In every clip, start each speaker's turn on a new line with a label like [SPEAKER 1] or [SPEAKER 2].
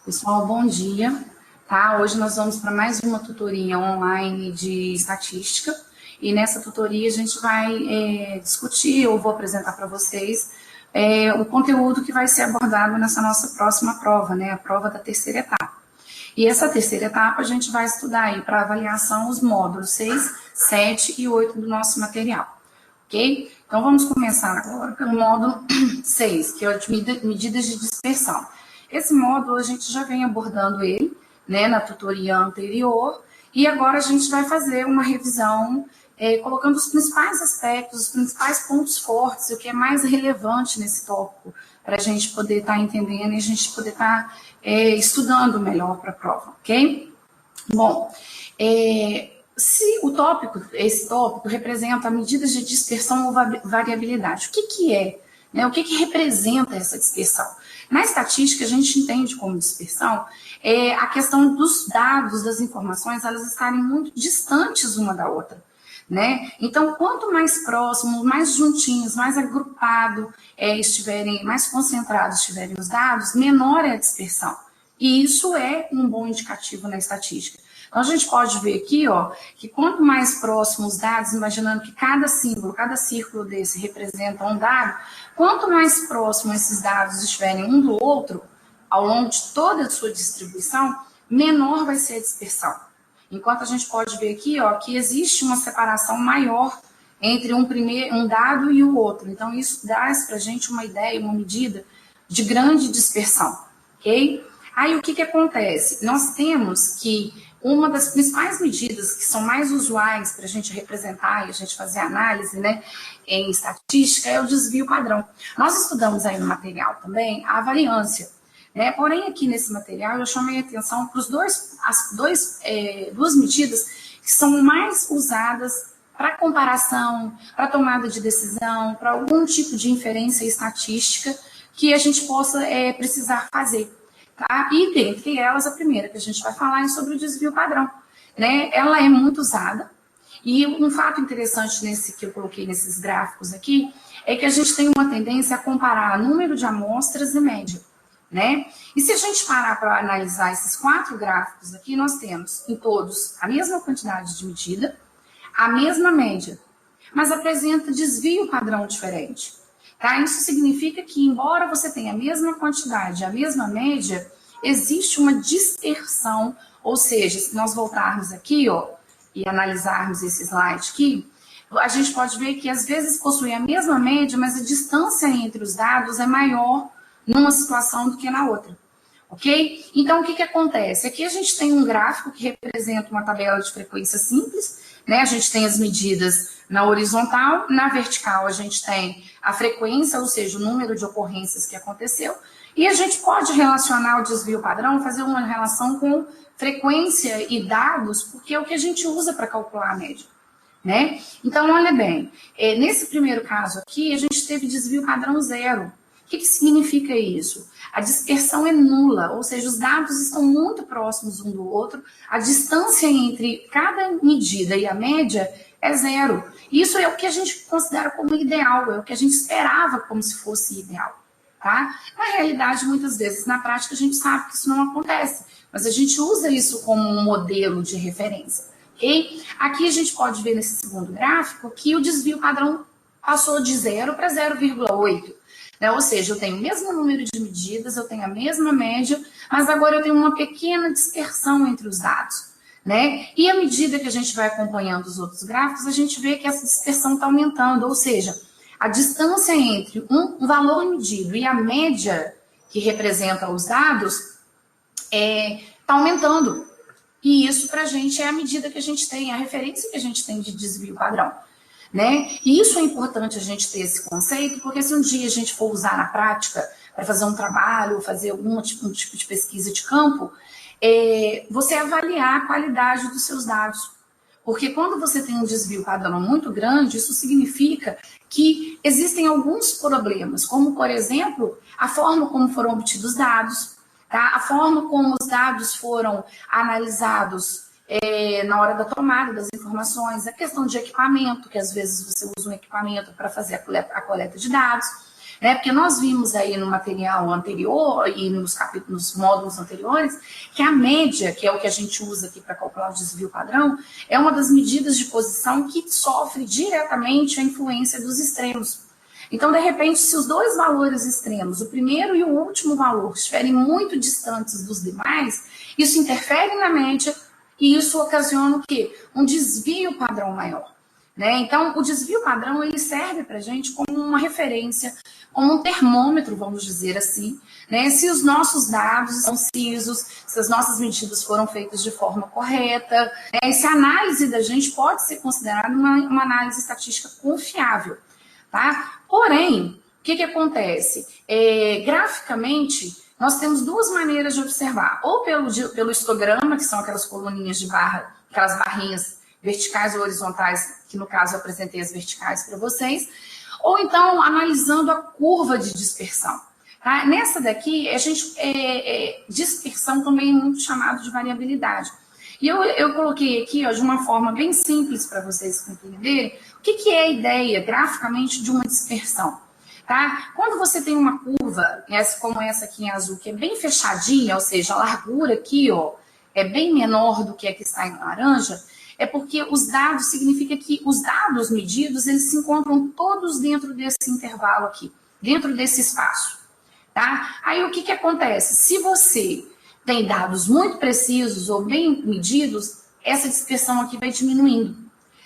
[SPEAKER 1] Pessoal, bom dia. Tá? Hoje nós vamos para mais uma tutoria online de estatística e nessa tutoria a gente vai discutir, eu vou apresentar para vocês o conteúdo que vai ser abordado nessa nossa próxima prova, né? A prova da terceira etapa. E essa terceira etapa a gente vai estudar aí para avaliação os módulos 6, 7 e 8 do nosso material, ok? Então vamos começar agora pelo módulo 6, que é o de medidas de dispersão. Esse módulo a gente já vem abordando ele, né, na tutoria anterior, e agora a gente vai fazer uma revisão colocando os principais aspectos, os principais pontos fortes, o que é mais relevante nesse tópico, para a gente poder estar entendendo e a gente poder estar estudando melhor para a prova, ok? Bom, se esse tópico representa medidas de dispersão ou variabilidade, o que é? Né? O que representa essa dispersão? Na estatística, a gente entende como dispersão a questão dos dados, das informações, elas estarem muito distantes uma da outra, né? Então, quanto mais próximo, mais juntinhos, mais agrupado estiverem, mais concentrados estiverem os dados, menor é a dispersão. E isso é um bom indicativo na estatística. Então, a gente pode ver aqui, ó, que quanto mais próximos os dados, imaginando que cada símbolo, cada círculo desse representa um dado, quanto mais próximos esses dados estiverem um do outro, ao longo de toda a sua distribuição, menor vai ser a dispersão. Enquanto a gente pode ver aqui, ó, que existe uma separação maior entre um dado e o outro. Então, isso dá para a gente uma ideia, uma medida de grande dispersão, ok? Aí, o que acontece? Nós temos que uma das principais medidas que são mais usuais para a gente representar e a gente fazer análise, né, em estatística é o desvio padrão. Nós estudamos aí no material também a variância, né? Porém, aqui nesse material eu chamei a atenção para duas medidas que são mais usadas para comparação, para tomada de decisão, para algum tipo de inferência estatística que a gente possa precisar fazer. Tá? E dentre elas, a primeira que a gente vai falar é sobre o desvio padrão, né? Ela é muito usada, e um fato interessante que eu coloquei nesses gráficos aqui, é que a gente tem uma tendência a comparar número de amostras e média, né? E se a gente parar para analisar esses 4 gráficos aqui, nós temos em todos a mesma quantidade de medida, a mesma média, mas apresenta desvio padrão diferente. Tá? Isso significa que, embora você tenha a mesma quantidade, a mesma média, existe uma dispersão, ou seja, se nós voltarmos aqui, ó, e analisarmos esse slide aqui, a gente pode ver que às vezes possui a mesma média, mas a distância entre os dados é maior numa situação do que na outra. Ok? Então, o que acontece? Aqui a gente tem um gráfico que representa uma tabela de frequência simples, né? A gente tem as medidas na horizontal, na vertical a gente tem a frequência, ou seja, o número de ocorrências que aconteceu, e a gente pode relacionar o desvio padrão, fazer uma relação com frequência e dados, porque é o que a gente usa para calcular a média, né? Então, olha bem, nesse primeiro caso aqui, a gente teve desvio padrão 0. O que significa isso? A dispersão é nula, ou seja, os dados estão muito próximos um do outro, a distância entre cada medida e a média é 0. Isso é o que a gente considera como ideal, é o que a gente esperava como se fosse ideal, tá? Na realidade, muitas vezes, na prática, a gente sabe que isso não acontece, mas a gente usa isso como um modelo de referência, ok? Aqui a gente pode ver nesse segundo gráfico que o desvio padrão passou de 0 para 0,8. Né? Ou seja, eu tenho o mesmo número de medidas, eu tenho a mesma média, mas agora eu tenho uma pequena dispersão entre os dados, né? E à medida que a gente vai acompanhando os outros gráficos, a gente vê que essa dispersão está aumentando, ou seja, a distância entre um valor medido e a média que representa os dados está aumentando. E isso para a gente é a medida que a gente tem, a referência que a gente tem de desvio padrão. Né? E isso é importante a gente ter esse conceito, porque se um dia a gente for usar na prática para fazer um trabalho, fazer um tipo de pesquisa de campo, você avaliar a qualidade dos seus dados. Porque quando você tem um desvio padrão muito grande, isso significa que existem alguns problemas, como, por exemplo, a forma como foram obtidos os dados, tá? A forma como os dados foram analisados na hora da tomada das informações, a questão de equipamento, que às vezes você usa um equipamento para fazer a coleta de dados, né? Porque nós vimos aí no material anterior e nos capítulos, nos módulos anteriores, que a média, que é o que a gente usa aqui para calcular o desvio padrão, é uma das medidas de posição que sofre diretamente a influência dos extremos. Então, de repente, se os dois valores extremos, o primeiro e o último valor, estiverem muito distantes dos demais, isso interfere na média e isso ocasiona o quê? Um desvio padrão maior. Né? Então, o desvio padrão ele serve para a gente como uma referência, como um termômetro, vamos dizer assim, né? Se os nossos dados são precisos, se as nossas medidas foram feitas de forma correta, né? Se a análise da gente pode ser considerada uma análise estatística confiável. Tá? Porém, o que acontece? Graficamente, nós temos duas maneiras de observar, ou pelo histograma, que são aquelas coluninhas de barra, aquelas barrinhas verticais ou horizontais, que no caso eu apresentei as verticais para vocês, ou então analisando a curva de dispersão. Tá? Nessa daqui, a gente dispersão também é muito chamado de variabilidade. E eu coloquei aqui ó, de uma forma bem simples para vocês compreenderem o que é a ideia graficamente de uma dispersão. Tá? Quando você tem uma curva, como essa aqui em azul, que é bem fechadinha, ou seja, a largura aqui ó, é bem menor do que a que está em laranja, é porque os dados, significa que os dados medidos, eles se encontram todos dentro desse intervalo aqui, dentro desse espaço. Tá? Aí o que acontece? Se você tem dados muito precisos ou bem medidos, essa dispersão aqui vai diminuindo.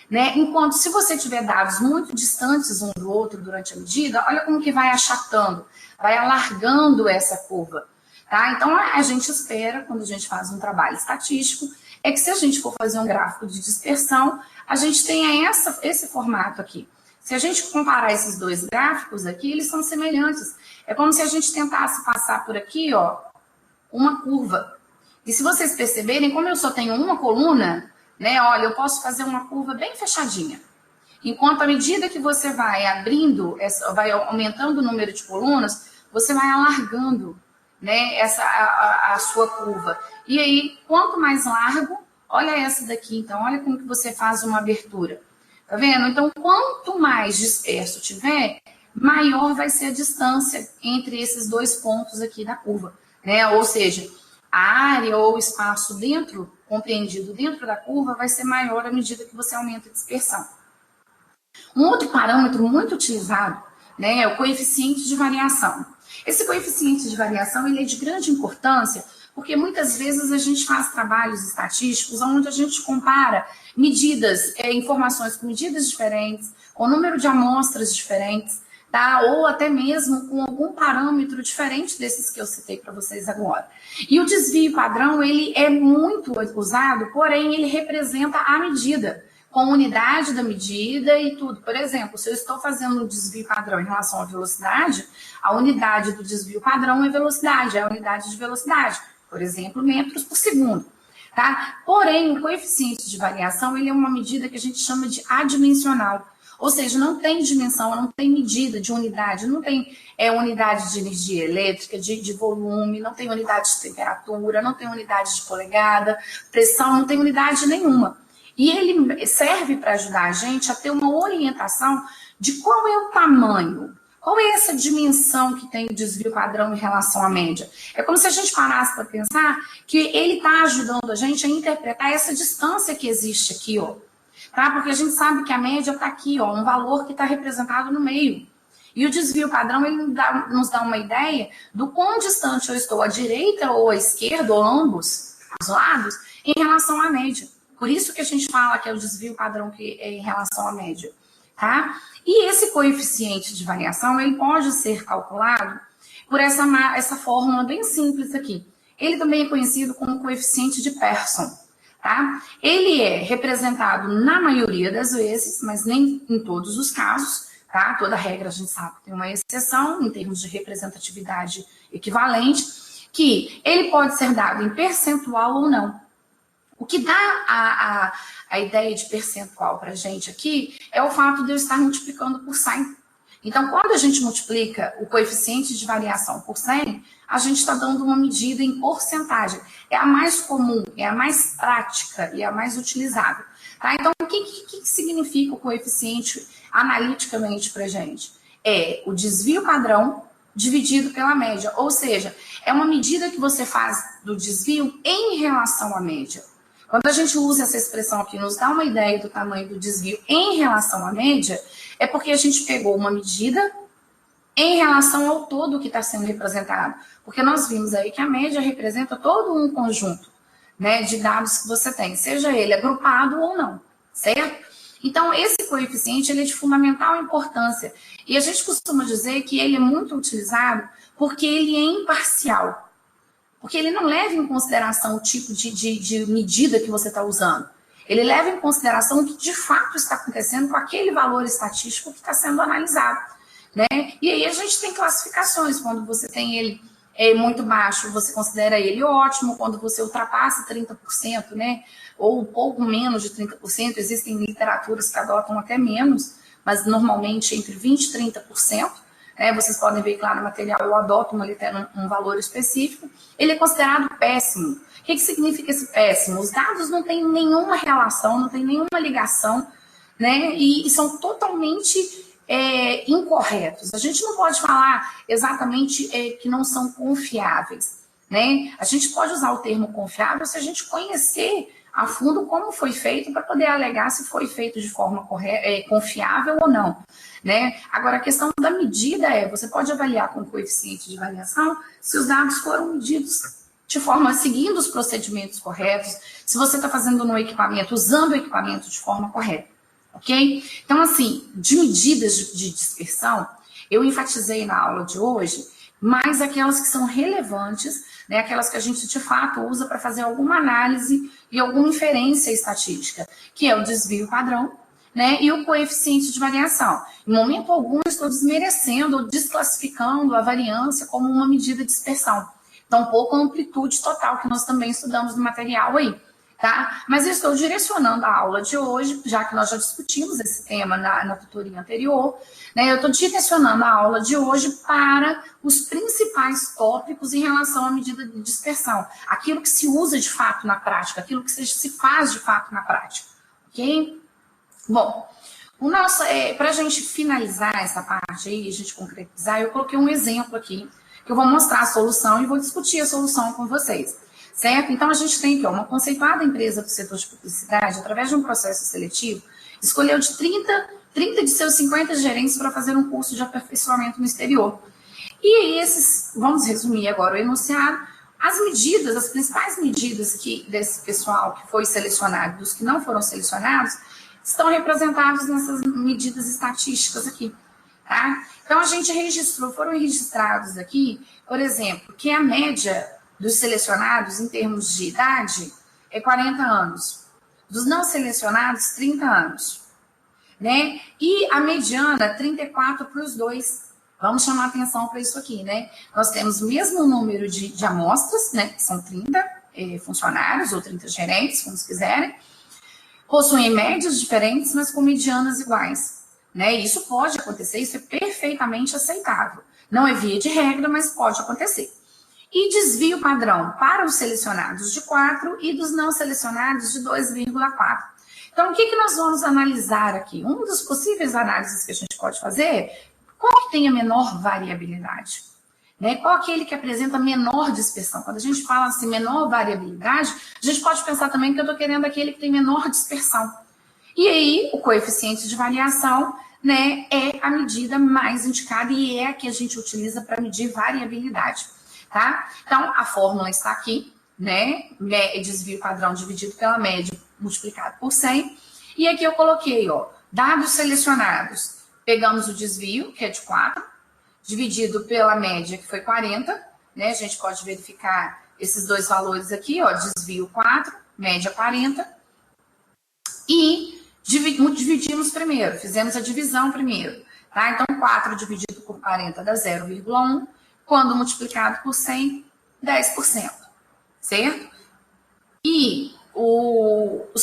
[SPEAKER 1] Né? Enquanto se você tiver dados muito distantes um do outro durante a medida, olha como que vai achatando, vai alargando essa curva. Tá? Então a gente espera, quando a gente faz um trabalho estatístico, é que se a gente for fazer um gráfico de dispersão, a gente tenha esse formato aqui. Se a gente comparar esses dois gráficos aqui, eles são semelhantes. É como se a gente tentasse passar por aqui, ó, uma curva. E se vocês perceberem, como eu só tenho uma coluna, né, olha, eu posso fazer uma curva bem fechadinha. Enquanto à medida que você vai abrindo, vai aumentando o número de colunas, você vai alargando, né, a sua curva. E aí, quanto mais largo, olha essa daqui, então, olha como que você faz uma abertura. Tá vendo? Então, quanto mais disperso tiver, maior vai ser a distância entre esses dois pontos aqui da curva, né? Ou seja, a área ou o espaço compreendido dentro da curva vai ser maior à medida que você aumenta a dispersão. Um outro parâmetro muito utilizado, né, é o coeficiente de variação. Esse coeficiente de variação ele é de grande importância porque muitas vezes a gente faz trabalhos estatísticos onde a gente compara medidas, informações com medidas diferentes, com número de amostras diferentes, tá? Ou até mesmo com algum parâmetro diferente desses que eu citei para vocês agora. E o desvio padrão, ele é muito usado, porém ele representa a medida, com unidade da medida e tudo. Por exemplo, se eu estou fazendo um desvio padrão em relação à velocidade, a unidade do desvio padrão é velocidade, é a unidade de velocidade. Por exemplo, metros por segundo. Tá? Porém, o coeficiente de variação ele é uma medida que a gente chama de adimensional. Ou seja, não tem dimensão, não tem medida de unidade, não tem unidade de energia elétrica, de volume, não tem unidade de temperatura, não tem unidade de polegada, pressão, não tem unidade nenhuma. E ele serve para ajudar a gente a ter uma orientação de qual é o tamanho, qual é essa dimensão que tem o desvio padrão em relação à média. É como se a gente parasse para pensar que ele está ajudando a gente a interpretar essa distância que existe aqui, ó. Tá? Porque a gente sabe que a média está aqui, ó, um valor que está representado no meio. E o desvio padrão ele nos dá uma ideia do quão distante eu estou à direita ou à esquerda, ou ambos, os lados, em relação à média. Por isso que a gente fala que é o desvio padrão que é em relação à média. Tá? E esse coeficiente de variação ele pode ser calculado por essa fórmula bem simples aqui. Ele também é conhecido como coeficiente de Pearson. Tá? Ele é representado na maioria das vezes, mas nem em todos os casos. Tá? Toda regra a gente sabe que tem uma exceção em termos de representatividade equivalente, que ele pode ser dado em percentual ou não. O que dá a ideia de percentual para a gente aqui é o fato de eu estar multiplicando por 100. Então, quando a gente multiplica o coeficiente de variação por 100, a gente está dando uma medida em porcentagem. É a mais comum, é a mais prática e a mais utilizada. Tá? Então, o que significa o coeficiente analiticamente para a gente? é o desvio padrão dividido pela média, ou seja, é uma medida que você faz do desvio em relação à média. Quando a gente usa essa expressão aqui, nos dá uma ideia do tamanho do desvio em relação à média, é porque a gente pegou uma medida em relação ao todo que está sendo representado. Porque nós vimos aí que a média representa todo um conjunto, né, de dados que você tem, seja ele agrupado ou não, certo? Então, esse coeficiente ele é de fundamental importância. E a gente costuma dizer que ele é muito utilizado porque ele é imparcial. Porque ele não leva em consideração o tipo de medida que você está usando. Ele leva em consideração o que de fato está acontecendo com aquele valor estatístico que está sendo analisado, né? E aí a gente tem classificações. Quando você tem ele muito baixo, você considera ele ótimo. Quando você ultrapassa 30%, né? Ou um pouco menos de 30%, existem literaturas que adotam até menos, mas normalmente entre 20% e 30%. Vocês podem ver, claro, no material, eu adoto um valor específico, ele é considerado péssimo. O que significa esse péssimo? Os dados não têm nenhuma relação, não têm nenhuma ligação, né? E são totalmente incorretos. A gente não pode falar exatamente que não são confiáveis, né? A gente pode usar o termo confiável se a gente conhecer a fundo como foi feito para poder alegar se foi feito de forma confiável ou não, né? Agora, a questão da medida você pode avaliar com coeficiente de variação se os dados foram medidos de forma seguindo os procedimentos corretos, se você está fazendo no equipamento, usando o equipamento de forma correta, ok? Então, assim, de medidas de dispersão, eu enfatizei na aula de hoje mais aquelas que são relevantes, né, aquelas que a gente de fato usa para fazer alguma análise e alguma inferência estatística, que é o desvio padrão, né, e o coeficiente de variação. Em momento algum, eu estou desmerecendo ou desclassificando a variância como uma medida de dispersão. Tampouco a amplitude total, que nós também estudamos no material aí, tá? Mas eu estou direcionando a aula de hoje, já que nós já discutimos esse tema na tutoria anterior, né? Eu estou direcionando a aula de hoje para os principais tópicos em relação à medida de dispersão. Aquilo que se usa de fato na prática, aquilo que se faz de fato na prática, ok? Bom, para a gente finalizar essa parte aí, a gente concretizar, eu coloquei um exemplo aqui, que eu vou mostrar a solução e vou discutir a solução com vocês, certo? Então, a gente tem aqui uma conceituada empresa do setor de publicidade, através de um processo seletivo, escolheu de 30 de seus 50 gerentes para fazer um curso de aperfeiçoamento no exterior. E aí, vamos resumir agora o enunciado, as medidas, as principais medidas desse pessoal que foi selecionado, dos que não foram selecionados, estão representados nessas medidas estatísticas aqui, tá? Então, a gente foram registrados aqui, por exemplo, que a média dos selecionados em termos de idade é 40 anos, dos não selecionados, 30 anos, né? E a mediana, 34 para os dois. Vamos chamar atenção para isso aqui, né? Nós temos o mesmo número de amostras, né? Que são 30 funcionários ou 30 gerentes, como se quiserem, possuem médias diferentes, mas com medianas iguais, né? Isso pode acontecer, isso é perfeitamente aceitável. Não é via de regra, mas pode acontecer. E desvio padrão para os selecionados de 4 e dos não selecionados de 2,4. Então, o que nós vamos analisar aqui? Um dos possíveis análises que a gente pode fazer, qual que tem a menor variabilidade? Né? Qual aquele que apresenta menor dispersão? Quando a gente fala assim, menor variabilidade, a gente pode pensar também que eu estou querendo aquele que tem menor dispersão. E aí, o coeficiente de variação, né, é a medida mais indicada e é a que a gente utiliza para medir variabilidade, tá? Então, a fórmula está aqui, né, desvio padrão dividido pela média multiplicado por 100. E aqui eu coloquei, ó, dados selecionados. Pegamos o desvio, que é de 4, dividido pela média, que foi 40, né? A gente pode verificar esses dois valores aqui, ó, desvio 4, média 40. E dividimos primeiro, fizemos a divisão primeiro, tá? Então, 4 dividido por 40 dá 0,1, quando multiplicado por 100, 10%, certo? E os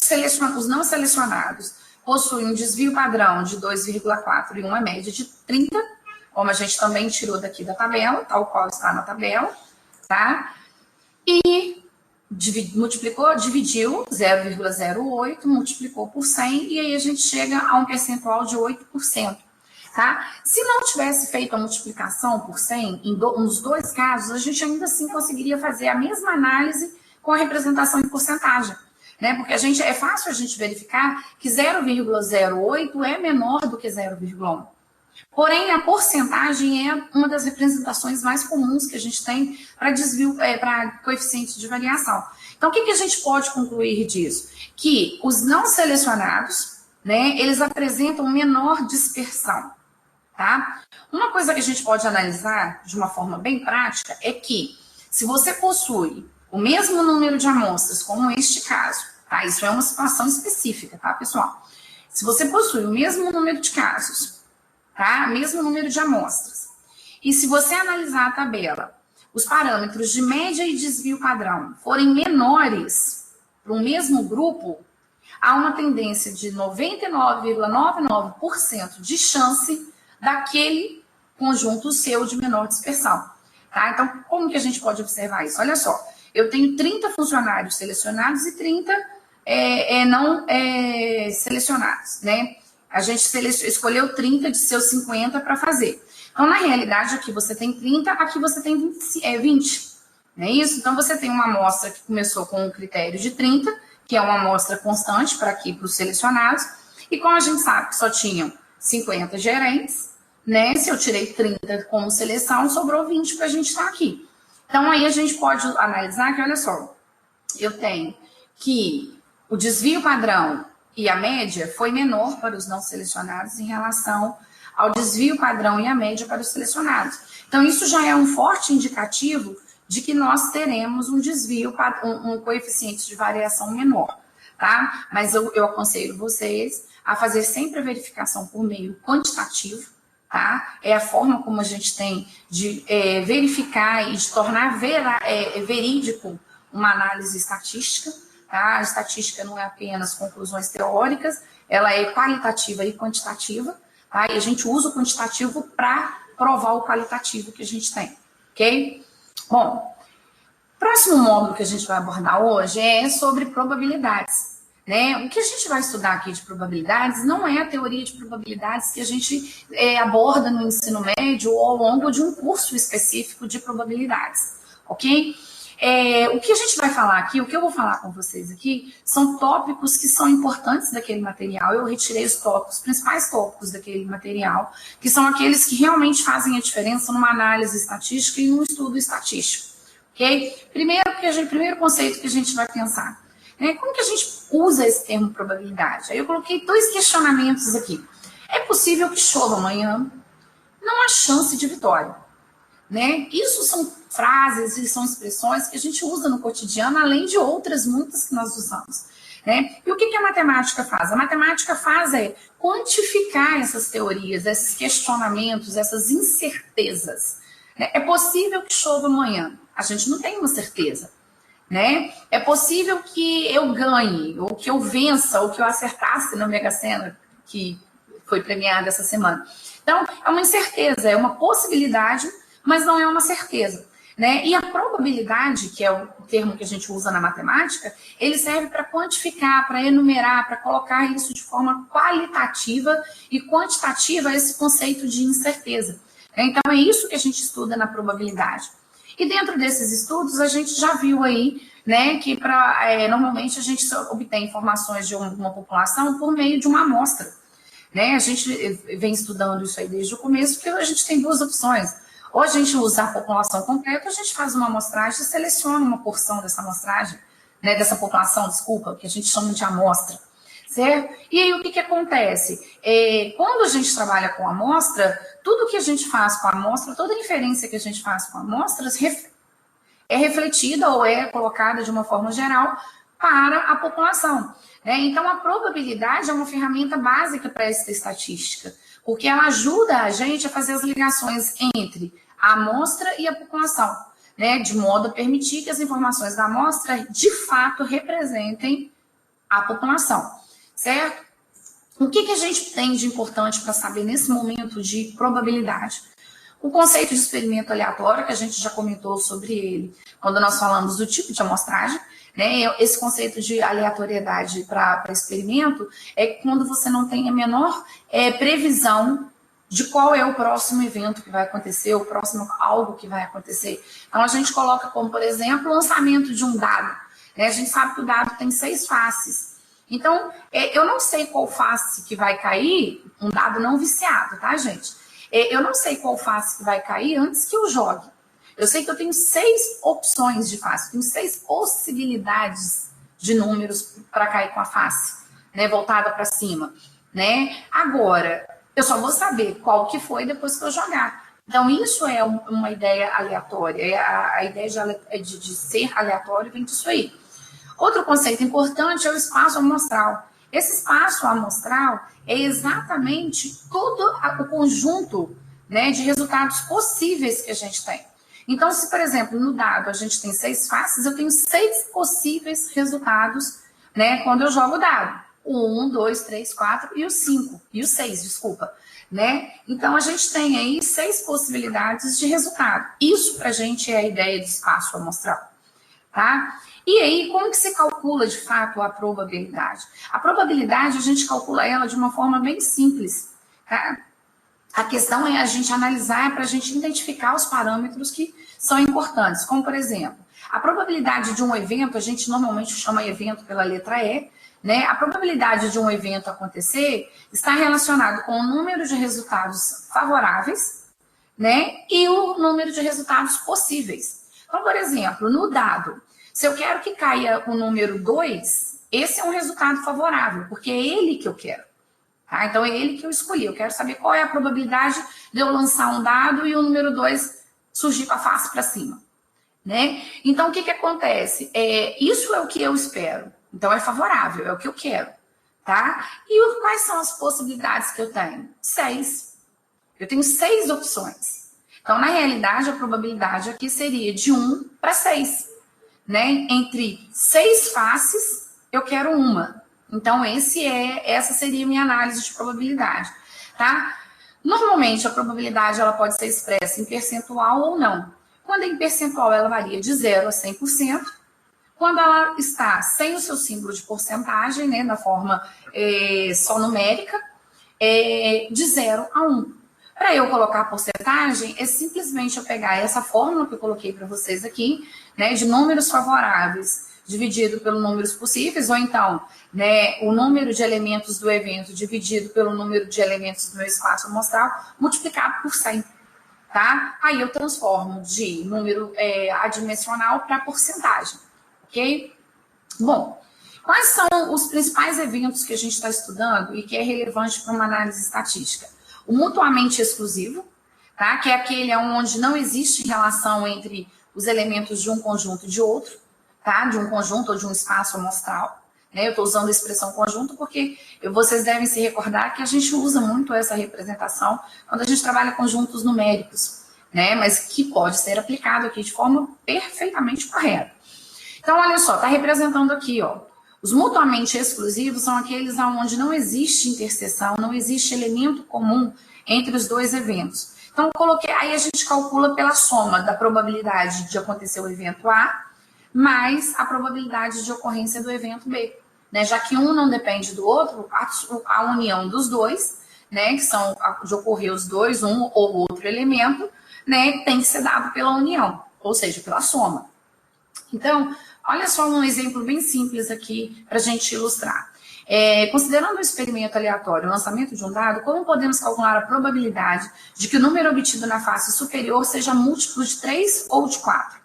[SPEAKER 1] não selecionados possuem um desvio padrão de 2,4 e uma média de 30, como a gente também tirou daqui da tabela, tal qual está na tabela, tá? E dividiu 0,08, multiplicou por 100, e aí a gente chega a um percentual de 8%. tá? Se não tivesse feito a multiplicação por 100, nos dois casos, a gente ainda assim conseguiria fazer a mesma análise com a representação em porcentagem, né? Porque é fácil a gente verificar que 0,08 é menor do que 0,1. Porém, a porcentagem é uma das representações mais comuns que a gente tem para desvio, para coeficiente de variação. Então, o que a gente pode concluir disso? Que os não selecionados, né, eles apresentam menor dispersão, tá? Uma coisa que a gente pode analisar de uma forma bem prática é que, se você possui o mesmo número de amostras, como este caso, tá? Isso é uma situação específica, tá, pessoal? Se você possui o mesmo número de casos, tá? Mesmo número de amostras, e se você analisar a tabela, os parâmetros de média e desvio padrão forem menores para o mesmo grupo, há uma tendência de 99,99% de chance daquele conjunto seu de menor dispersão, tá? Então, como que a gente pode observar isso? Olha só, eu tenho 30 funcionários selecionados e 30 não selecionados, né? A gente escolheu 30 de seus 50 para fazer. Então, na realidade, aqui você tem 30, aqui você tem 20, não é isso? Então, você tem uma amostra que começou com um critério de 30, que é uma amostra constante para os selecionados, e como a gente sabe que só tinham 50 gerentes, né? Se eu tirei 30 como seleção, sobrou 20 para a gente estar aqui. Então, aí a gente pode analisar que, olha só, eu tenho que o desvio padrão e a média foi menor para os não selecionados em relação ao desvio padrão e a média para os selecionados. Então, isso já é um forte indicativo de que nós teremos um desvio, um coeficiente de variação menor, tá? Mas eu aconselho vocês a fazer sempre a verificação por meio quantitativo, tá? É a forma como a gente tem de verificar e de tornar verídico uma análise estatística, tá? A estatística não é apenas conclusões teóricas, ela é qualitativa e quantitativa, tá? E a gente usa o quantitativo para provar o qualitativo que a gente tem, ok? Bom, o próximo módulo que a gente vai abordar hoje é sobre probabilidades, né? O que a gente vai estudar aqui de probabilidades não é a teoria de probabilidades que a gente aborda no ensino médio ou ao longo de um curso específico de probabilidades, ok? O que a gente vai falar aqui, o que eu vou falar com vocês aqui, são tópicos que são importantes daquele material. Eu retirei os principais tópicos daquele material, que são aqueles que realmente fazem a diferença numa análise estatística e num estudo estatístico, ok? Primeiro conceito que a gente vai pensar, né? Como que a gente usa esse termo probabilidade? Aí eu coloquei 2 questionamentos aqui. É possível que chova amanhã? Não há chance de vitória, né? Isso são frases e são expressões que a gente usa no cotidiano, além de outras muitas que nós usamos, né? E o que a matemática faz? A matemática faz quantificar essas teorias, esses questionamentos, essas incertezas, né? É possível que chova amanhã? A gente não tem uma certeza, né? É possível que eu ganhe, ou que eu vença, ou que eu acertasse na Mega Sena, que foi premiada essa semana. Então, é uma incerteza, é uma possibilidade, mas não é uma certeza, né? E a probabilidade, que é o termo que a gente usa na matemática, ele serve para quantificar, para enumerar, para colocar isso de forma qualitativa e quantitativa, esse conceito de incerteza. Então, é isso que a gente estuda na probabilidade. E dentro desses estudos, a gente já viu aí, né, que normalmente a gente obtém informações de uma população por meio de uma amostra, né? A gente vem estudando isso aí desde o começo, porque a gente tem 2 opções. Ou a gente usa a população completa, ou a gente faz uma amostragem e seleciona uma porção dessa amostragem, né, dessa população, desculpa, que a gente chama de amostra, certo? E aí o que acontece? Quando a gente trabalha com amostra, tudo que a gente faz com a amostra, toda a inferência que a gente faz com amostras é refletida ou é colocada de uma forma geral para a população, né? Então, a probabilidade é uma ferramenta básica para essa estatística, porque ela ajuda a gente a fazer as ligações entre a amostra e a população, né? De modo a permitir que as informações da amostra, de fato, representem a população, certo? O que a gente tem de importante para saber nesse momento de probabilidade? O conceito de experimento aleatório, que a gente já comentou sobre ele quando nós falamos do tipo de amostragem, né? Esse conceito de aleatoriedade para experimento é quando você não tem a menor previsão de qual é o próximo evento que vai acontecer, o próximo algo que vai acontecer. Então, a gente coloca como, por exemplo, o lançamento de um dado. Né? A gente sabe que o dado tem 6 faces. Então, eu não sei qual face que vai cair, um dado não viciado, tá, gente? Eu não sei qual face que vai cair antes que eu jogue. Eu sei que eu tenho 6 opções de face, tenho 6 possibilidades de números para cair com a face, né, voltada para cima, né? Agora, eu só vou saber qual que foi depois que eu jogar. Então, isso é uma ideia aleatória. A ideia de ser aleatório vem disso aí. Outro conceito importante é o espaço amostral. Esse espaço amostral é exatamente todo o conjunto, né, de resultados possíveis que a gente tem. Então, se, por exemplo, no dado a gente tem 6 faces, eu tenho 6 possíveis resultados, né, quando eu jogo o dado. O 1, 2, 3, 4 e o 5. E o 6, desculpa. Né? Então, a gente tem aí 6 possibilidades de resultado. Isso, para a gente, é a ideia de espaço amostral. Tá? E aí, como que se calcula, de fato, a probabilidade? A probabilidade, a gente calcula ela de uma forma bem simples. Tá? A questão é a gente analisar para a gente identificar os parâmetros que são importantes. Como, por exemplo, a probabilidade de um evento, a gente normalmente chama evento pela letra E, né? A probabilidade de um evento acontecer está relacionado com o número de resultados favoráveis, né? E o número de resultados possíveis. Então, por exemplo, no dado, se eu quero que caia o número 2, esse é um resultado favorável, porque é ele que eu quero. Tá? Então, é ele que eu escolhi. Eu quero saber qual é a probabilidade de eu lançar um dado e o número 2 surgir com a face para cima. Né? Então, o que acontece? Isso é o que eu espero. Então, é favorável, é o que eu quero. Tá? E quais são as possibilidades que eu tenho? 6. Eu tenho 6 opções. Então, na realidade, a probabilidade aqui seria de 1 para 6. Né? Entre 6 faces, eu quero uma. Então, essa seria a minha análise de probabilidade. Tá? Normalmente, a probabilidade ela pode ser expressa em percentual ou não. Quando é em percentual, ela varia de 0 a 100%. Quando ela está sem o seu símbolo de porcentagem, né, na forma só numérica, de 0 a 1. Para eu colocar a porcentagem, é simplesmente eu pegar essa fórmula que eu coloquei para vocês aqui, né, de números favoráveis dividido pelos números possíveis, ou então, né, o número de elementos do evento dividido pelo número de elementos do meu espaço amostral, multiplicado por 100. Tá? Aí eu transformo de número adimensional para porcentagem, ok? Bom, quais são os principais eventos que a gente está estudando e que é relevante para uma análise estatística? O mutuamente exclusivo, tá? Que é aquele onde não existe relação entre os elementos de um conjunto e de outro, tá? De um conjunto ou de um espaço amostral. Né? Eu estou usando a expressão conjunto porque vocês devem se recordar que a gente usa muito essa representação quando a gente trabalha conjuntos numéricos, né? Mas que pode ser aplicado aqui de forma perfeitamente correta. Então, olha só, está representando aqui, ó, os mutuamente exclusivos são aqueles onde não existe interseção, não existe elemento comum entre os dois eventos. Então, eu coloquei, aí a gente calcula pela soma da probabilidade de acontecer o evento A mais a probabilidade de ocorrência do evento B. Né? Já que um não depende do outro, a união dos dois, né, que são de ocorrer os dois, um ou outro elemento, né, tem que ser dado pela união, ou seja, pela soma. Então, olha só um exemplo bem simples aqui para a gente ilustrar. Considerando um experimento aleatório, o lançamento de um dado, como podemos calcular a probabilidade de que o número obtido na face superior seja múltiplo de 3 ou de 4?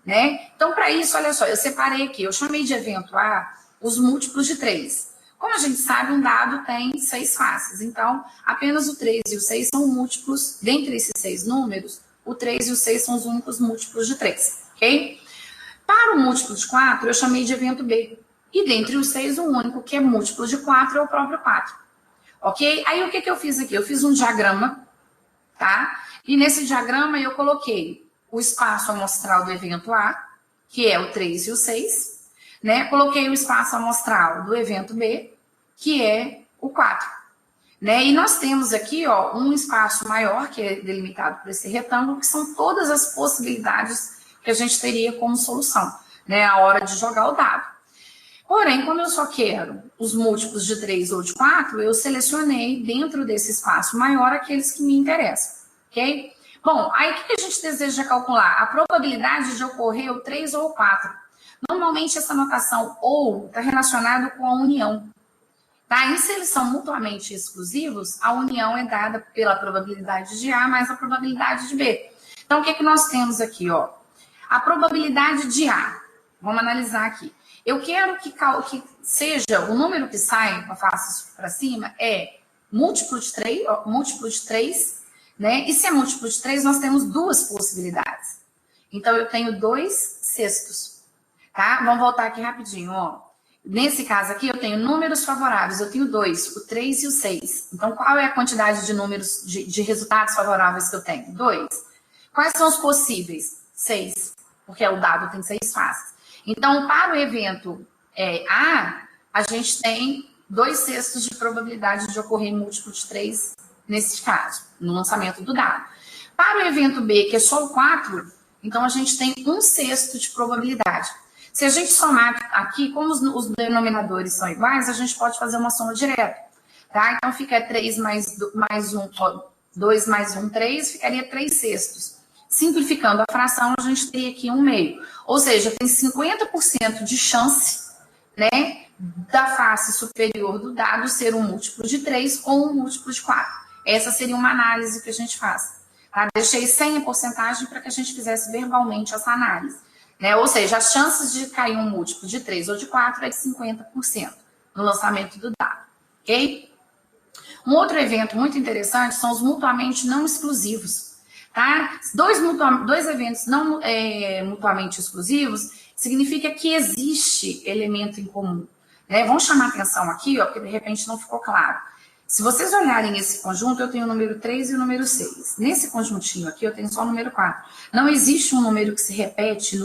[SPEAKER 1] Né? Então, para isso, olha só, eu separei aqui, eu chamei de evento A os múltiplos de 3. Como a gente sabe, um dado tem 6 faces, então apenas o 3 e o 6 são múltiplos, dentre esses 6 números, o 3 e o 6 são os únicos múltiplos de 3, ok? Para o múltiplo de 4, eu chamei de evento B. E dentre os 6, o único que é múltiplo de 4 é o próprio 4. Ok? Aí o que eu fiz aqui? Eu fiz um diagrama, tá? E nesse diagrama eu coloquei o espaço amostral do evento A, que é o 3 e o 6, né? Coloquei o espaço amostral do evento B, que é o 4. Né? E nós temos aqui, ó, um espaço maior, que é delimitado por esse retângulo, que são todas as possibilidades que a gente teria como solução, né, a hora de jogar o dado. Porém, como eu só quero os múltiplos de 3 ou de 4, eu selecionei dentro desse espaço maior aqueles que me interessam, ok? Bom, aí o que a gente deseja calcular? A probabilidade de ocorrer o 3 ou o 4. Normalmente essa notação ou está relacionada com a união. Tá? E se eles são mutuamente exclusivos, a união é dada pela probabilidade de A mais a probabilidade de B. Então, o que nós temos aqui? Ó? A probabilidade de A. Vamos analisar aqui. Eu quero que seja o número que sai com a face para cima é múltiplo de 3, né? E se é múltiplo de 3, nós temos duas possibilidades. Então, eu tenho 2 sextos. Tá? Vamos voltar aqui rapidinho, ó. Nesse caso aqui, eu tenho números favoráveis, eu tenho 2, o 3 e o 6. Então, qual é a quantidade de números, de resultados favoráveis que eu tenho? 2. Quais são os possíveis? 6, porque o dado tem 6 faces. Então, para o evento A, a gente tem 2 sextos de probabilidade de ocorrer múltiplo de 3 nesse caso, no lançamento do dado. Para o evento B, que é só o 4, então a gente tem 1 sexto de probabilidade. Se a gente somar aqui, como os denominadores são iguais, a gente pode fazer uma soma direta, tá? Então, fica 3 mais 1, 2 mais 1, 3, ficaria 3 sextos. Simplificando a fração, a gente teria aqui 1 meio. Ou seja, tem 50% de chance, né, da face superior do dado ser um múltiplo de 3 ou um múltiplo de 4. Essa seria uma análise que a gente faz. Tá? Deixei sem a porcentagem para que a gente fizesse verbalmente essa análise. Né? Ou seja, as chances de cair um múltiplo de 3 ou de 4 é de 50% no lançamento do dado, ok? Um outro evento muito interessante são os mutuamente não exclusivos, tá? Dois eventos não mutuamente exclusivos significa que existe elemento em comum, né? Vamos chamar atenção aqui, ó, porque de repente não ficou claro. Se vocês olharem esse conjunto, eu tenho o número 3 e o número 6. Nesse conjuntinho aqui, eu tenho só o número 4. Não existe um número que se repete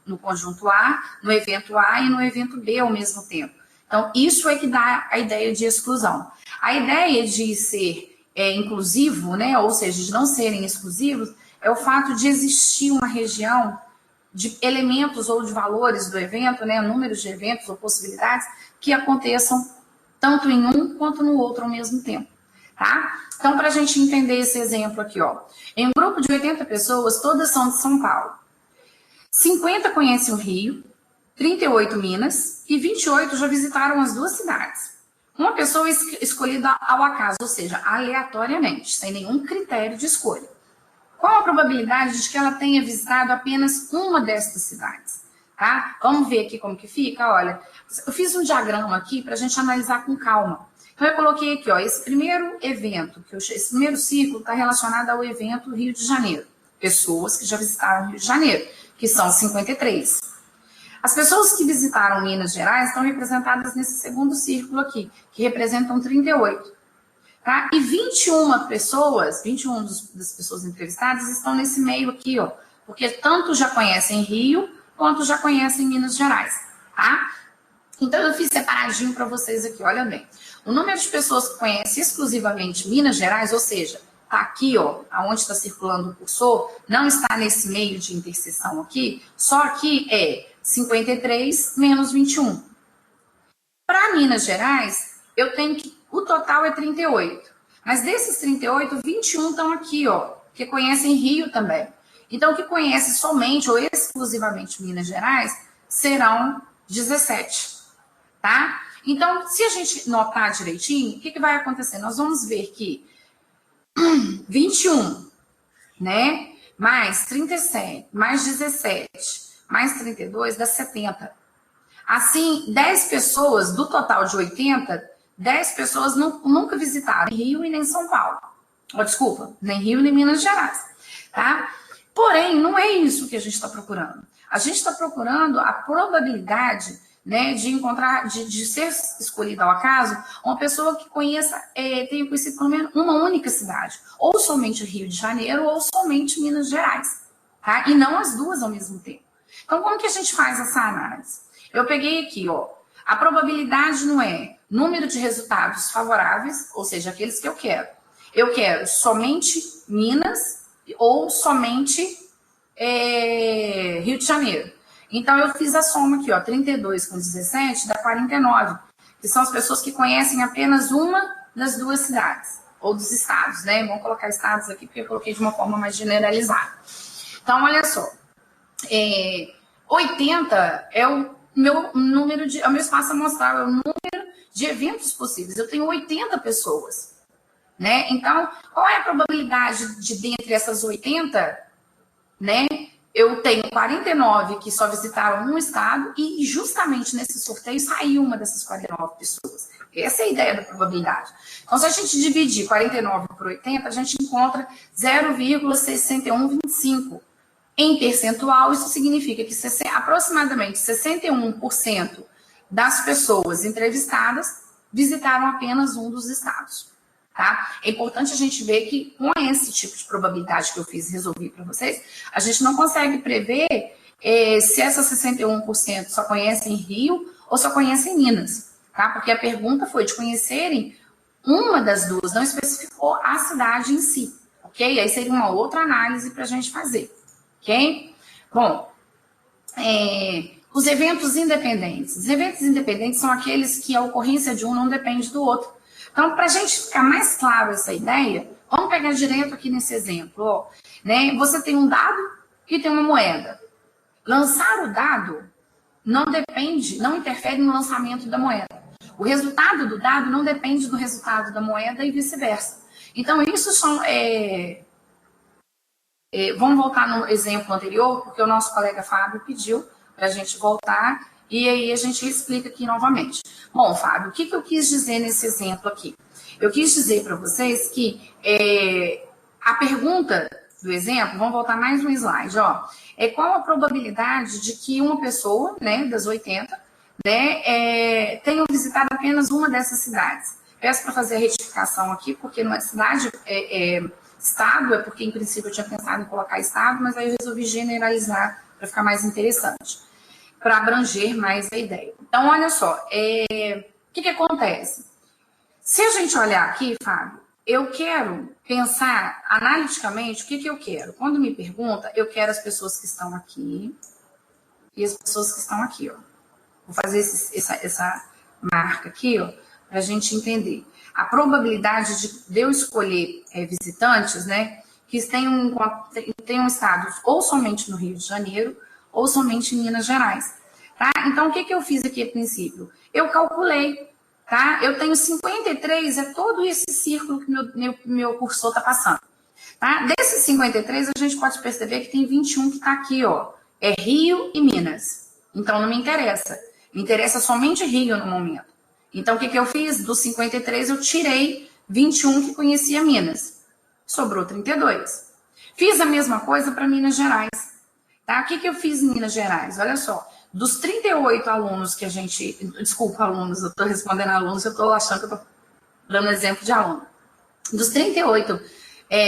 [SPEAKER 1] no conjunto A, no evento A e no evento B ao mesmo tempo. Então, isso é que dá a ideia de exclusão. A ideia de ser inclusivo, né, ou seja, de não serem exclusivos, é o fato de existir uma região de elementos ou de valores do evento, né, números de eventos ou possibilidades que aconteçam tanto em um quanto no outro ao mesmo tempo. Tá? Então, para a gente entender esse exemplo aqui, ó, em um grupo de 80 pessoas, todas são de São Paulo. 50 conhecem o Rio, 38 Minas e 28 já visitaram as duas cidades. Uma pessoa escolhida ao acaso, ou seja, aleatoriamente, sem nenhum critério de escolha. Qual a probabilidade de que ela tenha visitado apenas uma destas cidades? Tá? Vamos ver aqui como que fica. Olha, eu fiz um diagrama aqui para a gente analisar com calma. Então, eu coloquei aqui, ó, esse primeiro evento, esse primeiro ciclo está relacionado ao evento Rio de Janeiro. Pessoas que já visitaram o Rio de Janeiro, que são 53. As pessoas que visitaram Minas Gerais estão representadas nesse segundo círculo aqui, que representam 38. Tá? E 21 pessoas, 21 das pessoas entrevistadas estão nesse meio aqui, ó, porque tanto já conhecem Rio, quanto já conhecem Minas Gerais, tá? Então, eu fiz separadinho para vocês aqui, olha bem. O número de pessoas que conhecem exclusivamente Minas Gerais, ou seja, tá aqui, ó, aonde está circulando o cursor, não está nesse meio de interseção aqui, só aqui é 53 menos 21. Para Minas Gerais, eu tenho que, o total é 38. Mas desses 38, 21 estão aqui, ó, que conhecem Rio também. Então, o que conhece somente ou exclusivamente Minas Gerais serão 17, tá? Então, se a gente notar direitinho, o que vai acontecer? Nós vamos ver que 21, né? Mais 37, mais 17, mais 32 dá 70. Assim, 10 pessoas do total de 80, 10 pessoas nunca visitaram Rio e nem São Paulo. Oh, desculpa, nem Rio nem Minas Gerais, tá? Porém, não é isso que a gente está procurando. A gente está procurando a probabilidade, né, de encontrar, de ser escolhida ao acaso, uma pessoa que conheça, tenha conhecido pelo menos uma única cidade, ou somente Rio de Janeiro, ou somente Minas Gerais, tá? E não as duas ao mesmo tempo. Então, como que a gente faz essa análise? Eu peguei aqui, ó, a probabilidade não é número de resultados favoráveis, ou seja, aqueles que eu quero. Eu quero somente Minas ou somente Rio de Janeiro. Então, eu fiz a soma aqui, ó, 32 com 17 dá 49, que são as pessoas que conhecem apenas uma das duas cidades, ou dos estados, né? Vamos colocar estados aqui, porque eu coloquei de uma forma mais generalizada. Então, olha só, 80 é o meu número é o meu espaço amostral, é o número de eventos possíveis. Eu tenho 80 pessoas, né? Então, qual é a probabilidade de dentre essas 80, né? Eu tenho 49 que só visitaram um estado e justamente nesse sorteio saiu uma dessas 49 pessoas. Essa é a ideia da probabilidade. Então, se a gente dividir 49 por 80, a gente encontra 0,6125. Em percentual, isso significa que aproximadamente 61% das pessoas entrevistadas visitaram apenas um dos estados. Tá? É importante a gente ver que com esse tipo de probabilidade que eu fiz e resolvi para vocês, a gente não consegue prever se essas 61% só conhecem Rio ou só conhecem Minas. Tá? Porque a pergunta foi de conhecerem uma das duas, não especificou a cidade em si. Ok? Aí seria uma outra análise para a gente fazer. Ok? Bom, os eventos independentes. Os eventos independentes são aqueles que a ocorrência de um não depende do outro. Então, para a gente ficar mais claro essa ideia, vamos pegar direto aqui nesse exemplo. Ó, né? Você tem um dado e tem uma moeda. Lançar o dado não depende, não interfere no lançamento da moeda. O resultado do dado não depende do resultado da moeda e vice-versa. Então, isso são... vamos voltar no exemplo anterior, porque o nosso colega Fábio pediu para a gente voltar e aí a gente explica aqui novamente. Bom, Fábio, o que eu quis dizer nesse exemplo aqui? Eu quis dizer para vocês que a pergunta do exemplo, vamos voltar mais um slide, ó, qual a probabilidade de que uma pessoa, né, das 80, né, tenha visitado apenas uma dessas cidades? Peço para fazer a retificação aqui, porque não é cidade, estado, é porque em princípio eu tinha pensado em colocar estado, mas aí eu resolvi generalizar para ficar mais interessante, para abranger mais a ideia. Então, olha só, o que acontece? Se a gente olhar aqui, Fábio, eu quero pensar analiticamente o que eu quero. Quando me pergunta, eu quero as pessoas que estão aqui e as pessoas que estão aqui, ó. Vou fazer essa marca aqui, ó, para a gente entender. A probabilidade de eu escolher visitantes, né, que tenham estados ou somente no Rio de Janeiro ou somente em Minas Gerais. Tá? Então, o que eu fiz aqui a princípio? Eu calculei, tá? Eu tenho 53, é todo esse círculo que meu cursor está passando. Tá? Desses 53, a gente pode perceber que tem 21 que está aqui, ó. É Rio e Minas. Então, não me interessa. Me interessa somente Rio no momento. Então, o que eu fiz? Dos 53, eu tirei 21 que conhecia Minas. Sobrou 32. Fiz a mesma coisa para Minas Gerais. Tá? O que eu fiz em Minas Gerais? Olha só. Dos 38 alunos que a gente... Desculpa, alunos, eu estou respondendo alunos, eu estou achando que eu estou dando exemplo de aluno. Dos 38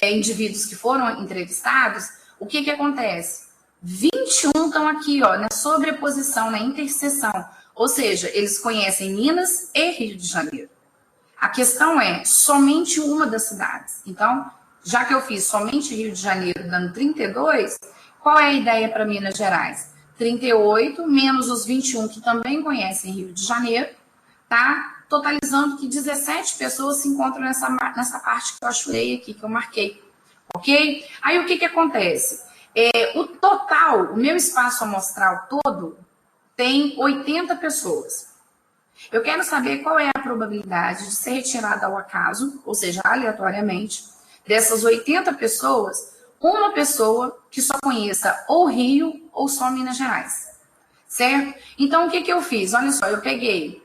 [SPEAKER 1] indivíduos que foram entrevistados, o que acontece? 21 estão aqui, ó, na sobreposição, na interseção. Ou seja, eles conhecem Minas e Rio de Janeiro. A questão é somente uma das cidades. Então, já que eu fiz somente Rio de Janeiro, dando 32, qual é a ideia para Minas Gerais? 38 menos os 21 que também conhecem Rio de Janeiro, tá? Totalizando que 17 pessoas se encontram nessa parte que eu achurei aqui, que eu marquei. Ok? Aí o que acontece? O total, o meu espaço amostral todo, tem 80 pessoas. Eu quero saber qual é a probabilidade de ser retirada ao acaso, ou seja, aleatoriamente, dessas 80 pessoas, uma pessoa que só conheça ou Rio ou só Minas Gerais. Certo? Então, o que eu fiz? Olha só, eu peguei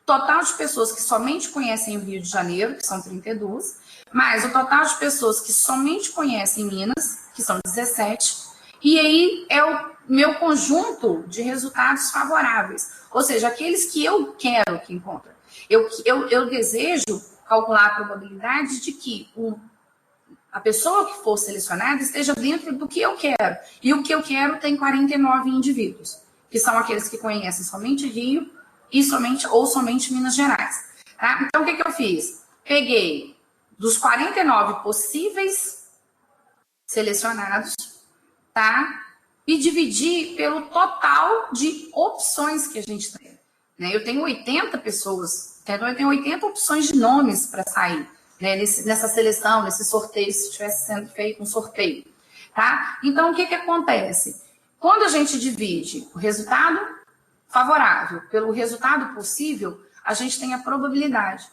[SPEAKER 1] total de pessoas que somente conhecem o Rio de Janeiro, que são 32, mais o total de pessoas que somente conhecem Minas, que são 17, e aí é o meu conjunto de resultados favoráveis, ou seja, aqueles que eu quero que encontre. Eu desejo calcular a probabilidade de que a pessoa que for selecionada esteja dentro do que eu quero. E o que eu quero tem 49 indivíduos, que são aqueles que conhecem somente Rio e somente Minas Gerais. Tá? Então, o que eu fiz? Peguei dos 49 possíveis selecionados, tá? e dividir pelo total de opções que a gente tem. Né? Eu tenho 80 pessoas, então eu tenho 80 opções de nomes para sair, né? Nessa seleção, nesse sorteio, se estivesse sendo feito um sorteio. Tá? Então, o que acontece? Quando a gente divide o resultado favorável pelo resultado possível, a gente tem a probabilidade.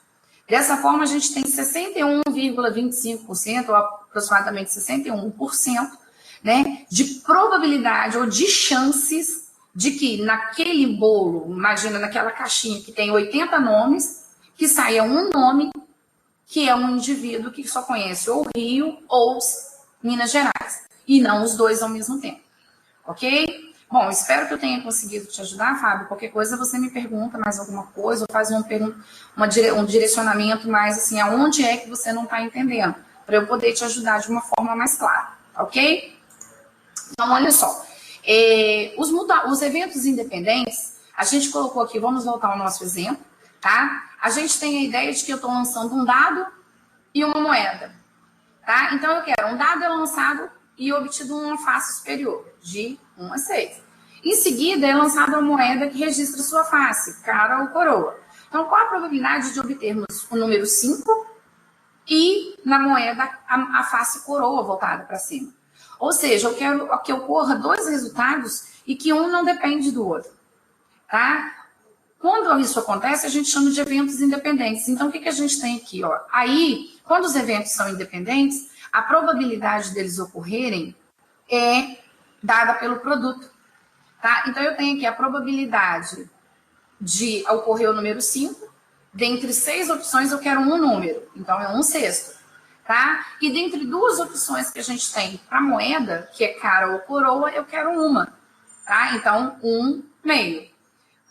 [SPEAKER 1] Dessa forma, a gente tem 61,25%, ou aproximadamente 61%, né, de probabilidade ou de chances de que naquele bolo, imagina naquela caixinha que tem 80 nomes, que saia um nome que é um indivíduo que só conhece ou Rio ou Minas Gerais, e não os dois ao mesmo tempo. Ok? Bom, espero que eu tenha conseguido te ajudar, Fábio. Qualquer coisa você me pergunta mais alguma coisa, ou faz um direcionamento mais assim, aonde é que você não está entendendo, para eu poder te ajudar de uma forma mais clara, ok? Então, olha só. Os eventos independentes, a gente colocou aqui, vamos voltar ao nosso exemplo, tá? A gente tem a ideia de que eu estou lançando um dado e uma moeda, tá? Então, eu quero um dado é lançado e obtido uma face superior, de 1 a 6. Em seguida, é lançada uma moeda que registra sua face, cara ou coroa. Então, qual a probabilidade de obtermos o número 5 e na moeda a face coroa voltada para cima? Ou seja, eu quero que ocorra dois resultados e que um não depende do outro, tá? Quando isso acontece, a gente chama de eventos independentes. Então, o que a gente tem aqui? Ó? Aí, quando os eventos são independentes, a probabilidade deles ocorrerem é dada pelo produto. Tá? Então, eu tenho aqui a probabilidade de ocorrer o número 5. Dentre 6 opções, eu quero um número. Então, é 1/6. Tá? E dentre duas opções que a gente tem para moeda, que é cara ou coroa, eu quero uma. Tá? Então, 1/2.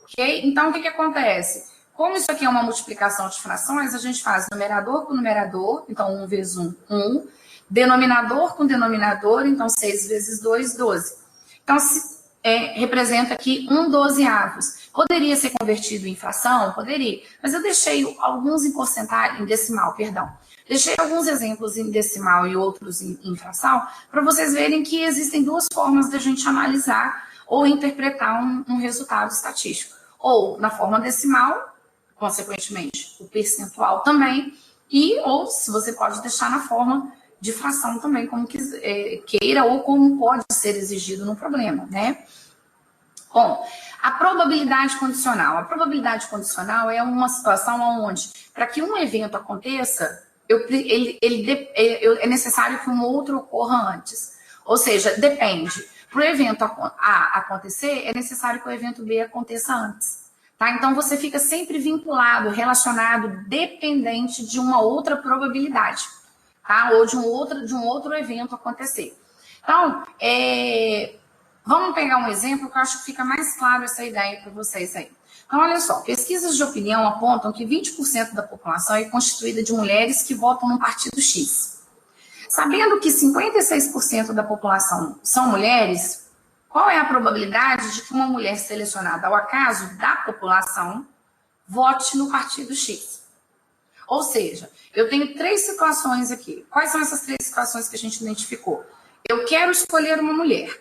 [SPEAKER 1] Ok? Então, o que acontece? Como isso aqui é uma multiplicação de frações, a gente faz numerador com numerador, então 1 vezes 1, 1. Denominador com denominador, então 6 vezes 2, 12. Então, representa aqui 1/12. Poderia ser convertido em fração? Poderia. Mas eu deixei alguns em porcentagem, em decimal, perdão. Deixei alguns exemplos em decimal e outros em fração, para vocês verem que existem duas formas de a gente analisar ou interpretar um resultado estatístico. Ou na forma decimal, consequentemente, o percentual também, ou se você pode deixar na forma de fração também, como queira, ou como pode ser exigido no problema, né? Bom, a probabilidade condicional. A probabilidade condicional é uma situação onde, para que um evento aconteça, é necessário que um outro ocorra antes. Ou seja, depende. Para o evento A acontecer, é necessário que o evento B aconteça antes. Tá? Então, você fica sempre vinculado, relacionado, dependente de uma outra probabilidade. Tá? Ou de um outro evento acontecer. Então, vamos pegar um exemplo que eu acho que fica mais claro essa ideia para vocês aí. Então, olha só, pesquisas de opinião apontam que 20% da população é constituída de mulheres que votam no partido X. Sabendo que 56% da população são mulheres, qual é a probabilidade de que uma mulher selecionada ao acaso da população vote no partido X? Ou seja, eu tenho 3 situações aqui. Quais são essas 3 situações que a gente identificou? Eu quero escolher uma mulher.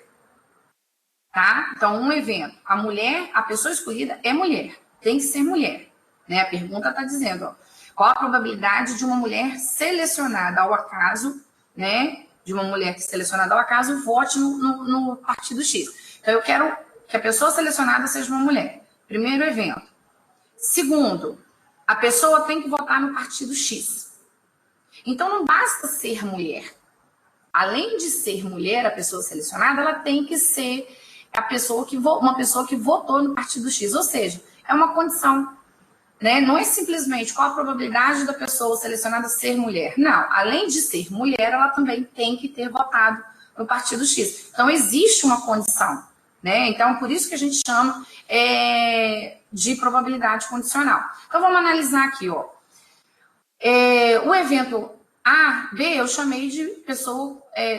[SPEAKER 1] Tá? Então, um evento. A pessoa escolhida é mulher. Tem que ser mulher. Né? A pergunta está dizendo, ó, qual a probabilidade de uma mulher selecionada ao acaso, né? De uma mulher selecionada ao acaso vote no partido X. Então, eu quero que a pessoa selecionada seja uma mulher. Primeiro evento. Segundo, a pessoa tem que votar no partido X. Então, não basta ser mulher. Além de ser mulher, a pessoa selecionada, ela tem que ser uma pessoa que votou no partido X. Ou seja, é uma condição. Né? Não é simplesmente qual a probabilidade da pessoa selecionada ser mulher. Não, além de ser mulher, ela também tem que ter votado no partido X. Então, existe uma condição. Né? Então, por isso que a gente chama de probabilidade condicional. Então, vamos analisar aqui. Ó. O evento A, B, eu chamei de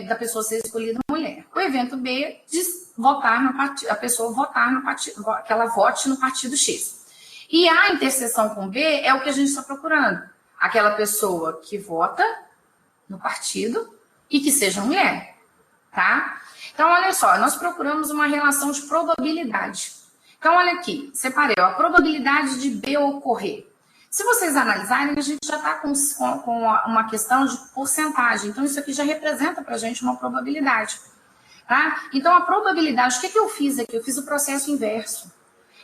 [SPEAKER 1] da pessoa ser escolhida mulher. O evento B, de votar no partido, a pessoa votar no partido, que ela vote no partido X. E a interseção com B é o que a gente está procurando. Aquela pessoa que vota no partido e que seja mulher, tá? Então, olha só, nós procuramos uma relação de probabilidade. Então, olha aqui, separei ó, a probabilidade de B ocorrer. Se vocês analisarem, a gente já está com uma questão de porcentagem. Então, isso aqui já representa para a gente uma probabilidade. Tá? Então, a probabilidade, o que eu fiz aqui? Eu fiz o processo inverso.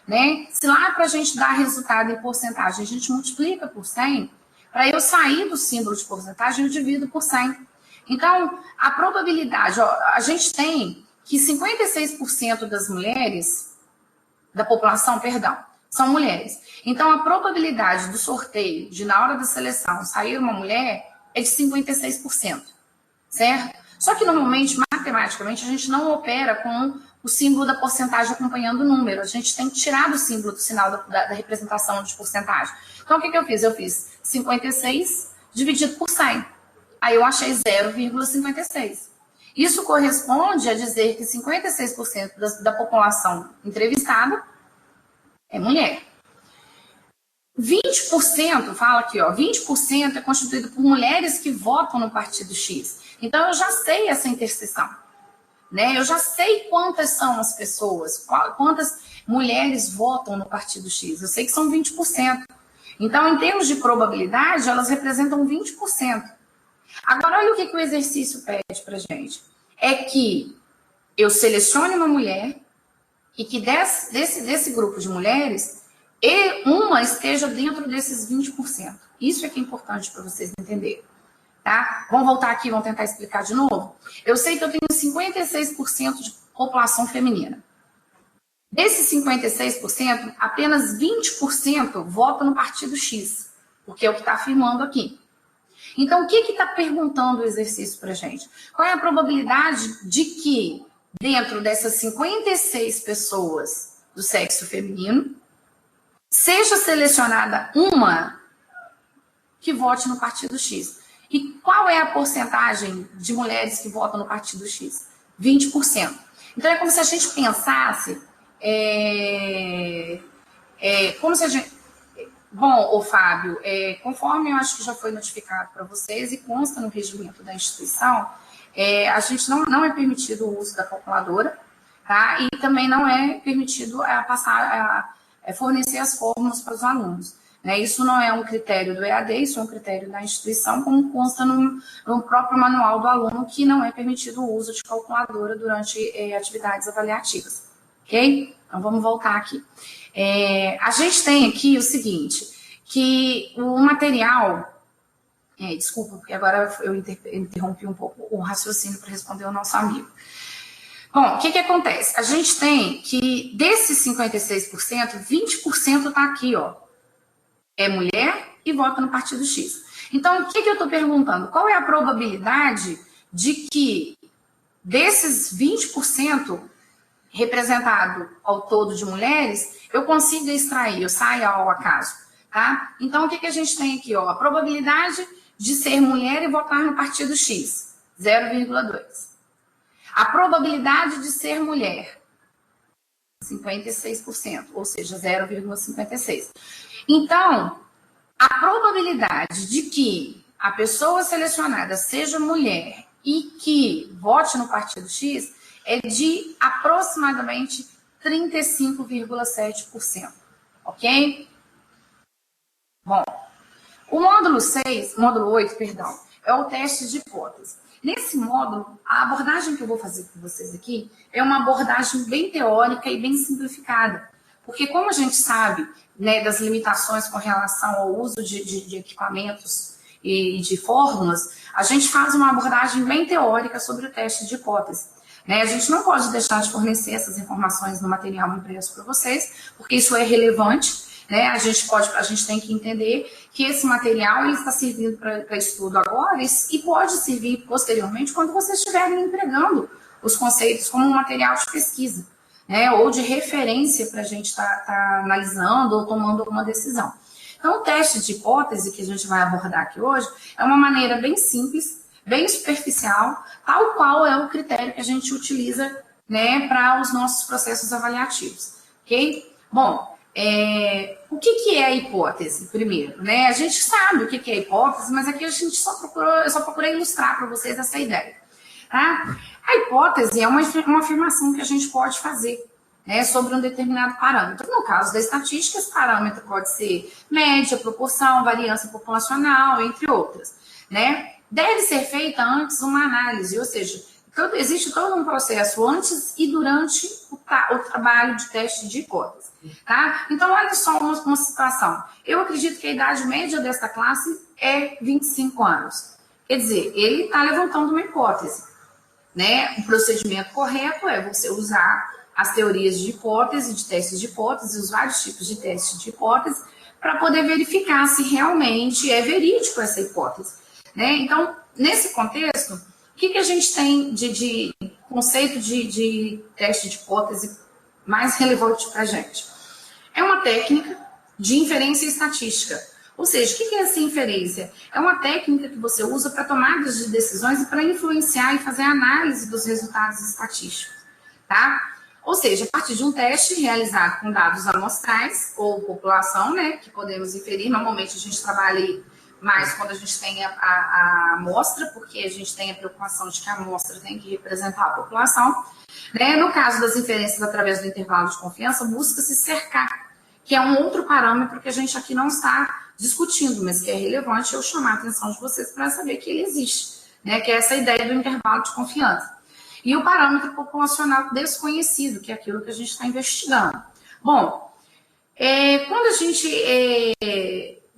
[SPEAKER 1] Né? Se lá para a gente dar resultado em porcentagem, a gente multiplica por 100, para eu sair do símbolo de porcentagem, eu divido por 100. Então, a probabilidade, ó, a gente tem que 56% das mulheres, da população, perdão, são mulheres. Então, a probabilidade do sorteio, de na hora da seleção, sair uma mulher, é de 56%, certo? Só que, normalmente, matematicamente, a gente não opera com o símbolo da porcentagem acompanhando o número. A gente tem que tirar do símbolo do sinal da representação de porcentagem. Então, o que eu fiz? Eu fiz 56 dividido por 100. Aí eu achei 0,56. Isso corresponde a dizer que 56% da população entrevistada é mulher. 20%, fala aqui, ó, 20% é constituído por mulheres que votam no partido X. Então, eu já sei essa interseção. Né? Eu já sei quantas são as pessoas, quantas mulheres votam no partido X. Eu sei que são 20%. Então, em termos de probabilidade, elas representam 20%. Agora, olha o que o exercício pede para gente. É que eu selecione uma mulher e que desse grupo de mulheres, uma esteja dentro desses 20%. Isso é que é importante para vocês entenderem. Tá? Vamos voltar aqui, vamos tentar explicar de novo. Eu sei que eu tenho 56% de população feminina. Desses 56%, apenas 20% vota no partido X, porque é o que está afirmando aqui. Então, o que está perguntando o exercício para a gente? Qual é a probabilidade de que, dentro dessas 56 pessoas do sexo feminino, seja selecionada uma que vote no partido X? E qual é a porcentagem de mulheres que votam no partido X? 20%. Então, é como se a gente pensasse... como se a gente... Bom, Fábio, conforme eu acho que já foi notificado para vocês e consta no regimento da instituição, a gente não é permitido o uso da calculadora, tá? E também não é permitido fornecer as fórmulas para os alunos. Né? Isso não é um critério do EAD, isso é um critério da instituição, como consta no próprio manual do aluno, que não é permitido o uso de calculadora durante atividades avaliativas. Ok? Então, vamos voltar aqui. A gente tem aqui o seguinte, que o material... desculpa, porque agora eu interrompi um pouco o raciocínio para responder ao nosso amigo. Bom, o que acontece? A gente tem que, desses 56%, 20% está aqui, ó. É mulher e vota no partido X. Então, o que eu estou perguntando? Qual é a probabilidade de que, desses 20% representado ao todo de mulheres, eu consiga extrair, eu saia ao acaso, tá? Então, o que a gente tem aqui, ó? A probabilidade de ser mulher e votar no partido X, 0,2. A probabilidade de ser mulher, 56%, ou seja, 0,56. Então, a probabilidade de que a pessoa selecionada seja mulher e que vote no partido X é de aproximadamente 35,7%, ok? Bom, o módulo 8, perdão, é o teste de hipótese. Nesse módulo, a abordagem que eu vou fazer com vocês aqui é uma abordagem bem teórica e bem simplificada. Porque como a gente sabe, né, das limitações com relação ao uso de equipamentos e de fórmulas, a gente faz uma abordagem bem teórica sobre o teste de hipótese. Né? A gente não pode deixar de fornecer essas informações no material impresso para vocês, porque isso é relevante. Né? A gente tem que entender que esse material ele está servindo para estudo agora e pode servir posteriormente quando vocês estiverem empregando os conceitos como um material de pesquisa, né? Ou de referência para a gente estar analisando ou tomando alguma decisão. Então, o teste de hipótese que a gente vai abordar aqui hoje é uma maneira bem simples, bem superficial, tal qual é o critério que a gente utiliza, né, para os nossos processos avaliativos, ok? Bom, o que é a hipótese, primeiro? Né? A gente sabe o que é a hipótese, mas aqui a gente eu só procurei ilustrar para vocês essa ideia. Tá? A hipótese é uma afirmação que a gente pode fazer, né, sobre um determinado parâmetro. No caso da estatística, esse parâmetro pode ser média, proporção, variância populacional, entre outras, né? Deve ser feita antes uma análise, ou seja, existe todo um processo antes e durante o trabalho de teste de hipótese, tá? Então, olha só uma situação. Eu acredito que a idade média desta classe é 25 anos. Quer dizer, ele está levantando uma hipótese, né? O procedimento correto é você usar as teorias de hipótese, de testes de hipótese, os vários tipos de testes de hipótese, para poder verificar se realmente é verídico essa hipótese, né? Então, nesse contexto, o que a gente tem de conceito de teste de hipótese mais relevante para a gente? É uma técnica de inferência estatística. Ou seja, o que é essa inferência? É uma técnica que você usa para tomadas de decisões e para influenciar e fazer análise dos resultados estatísticos, tá? Ou seja, a partir de um teste realizado com dados amostrais ou população, né, que podemos inferir. Normalmente a gente trabalha mais quando a gente tem a amostra, porque a gente tem a preocupação de que a amostra tem que representar a população, né? No caso das inferências através do intervalo de confiança, busca-se cercar, que é um outro parâmetro que a gente aqui não está discutindo, mas que é relevante eu chamar a atenção de vocês para saber que ele existe, né? Que é essa ideia do intervalo de confiança. E o parâmetro populacional desconhecido, que é aquilo que a gente está investigando. Bom, quando a gente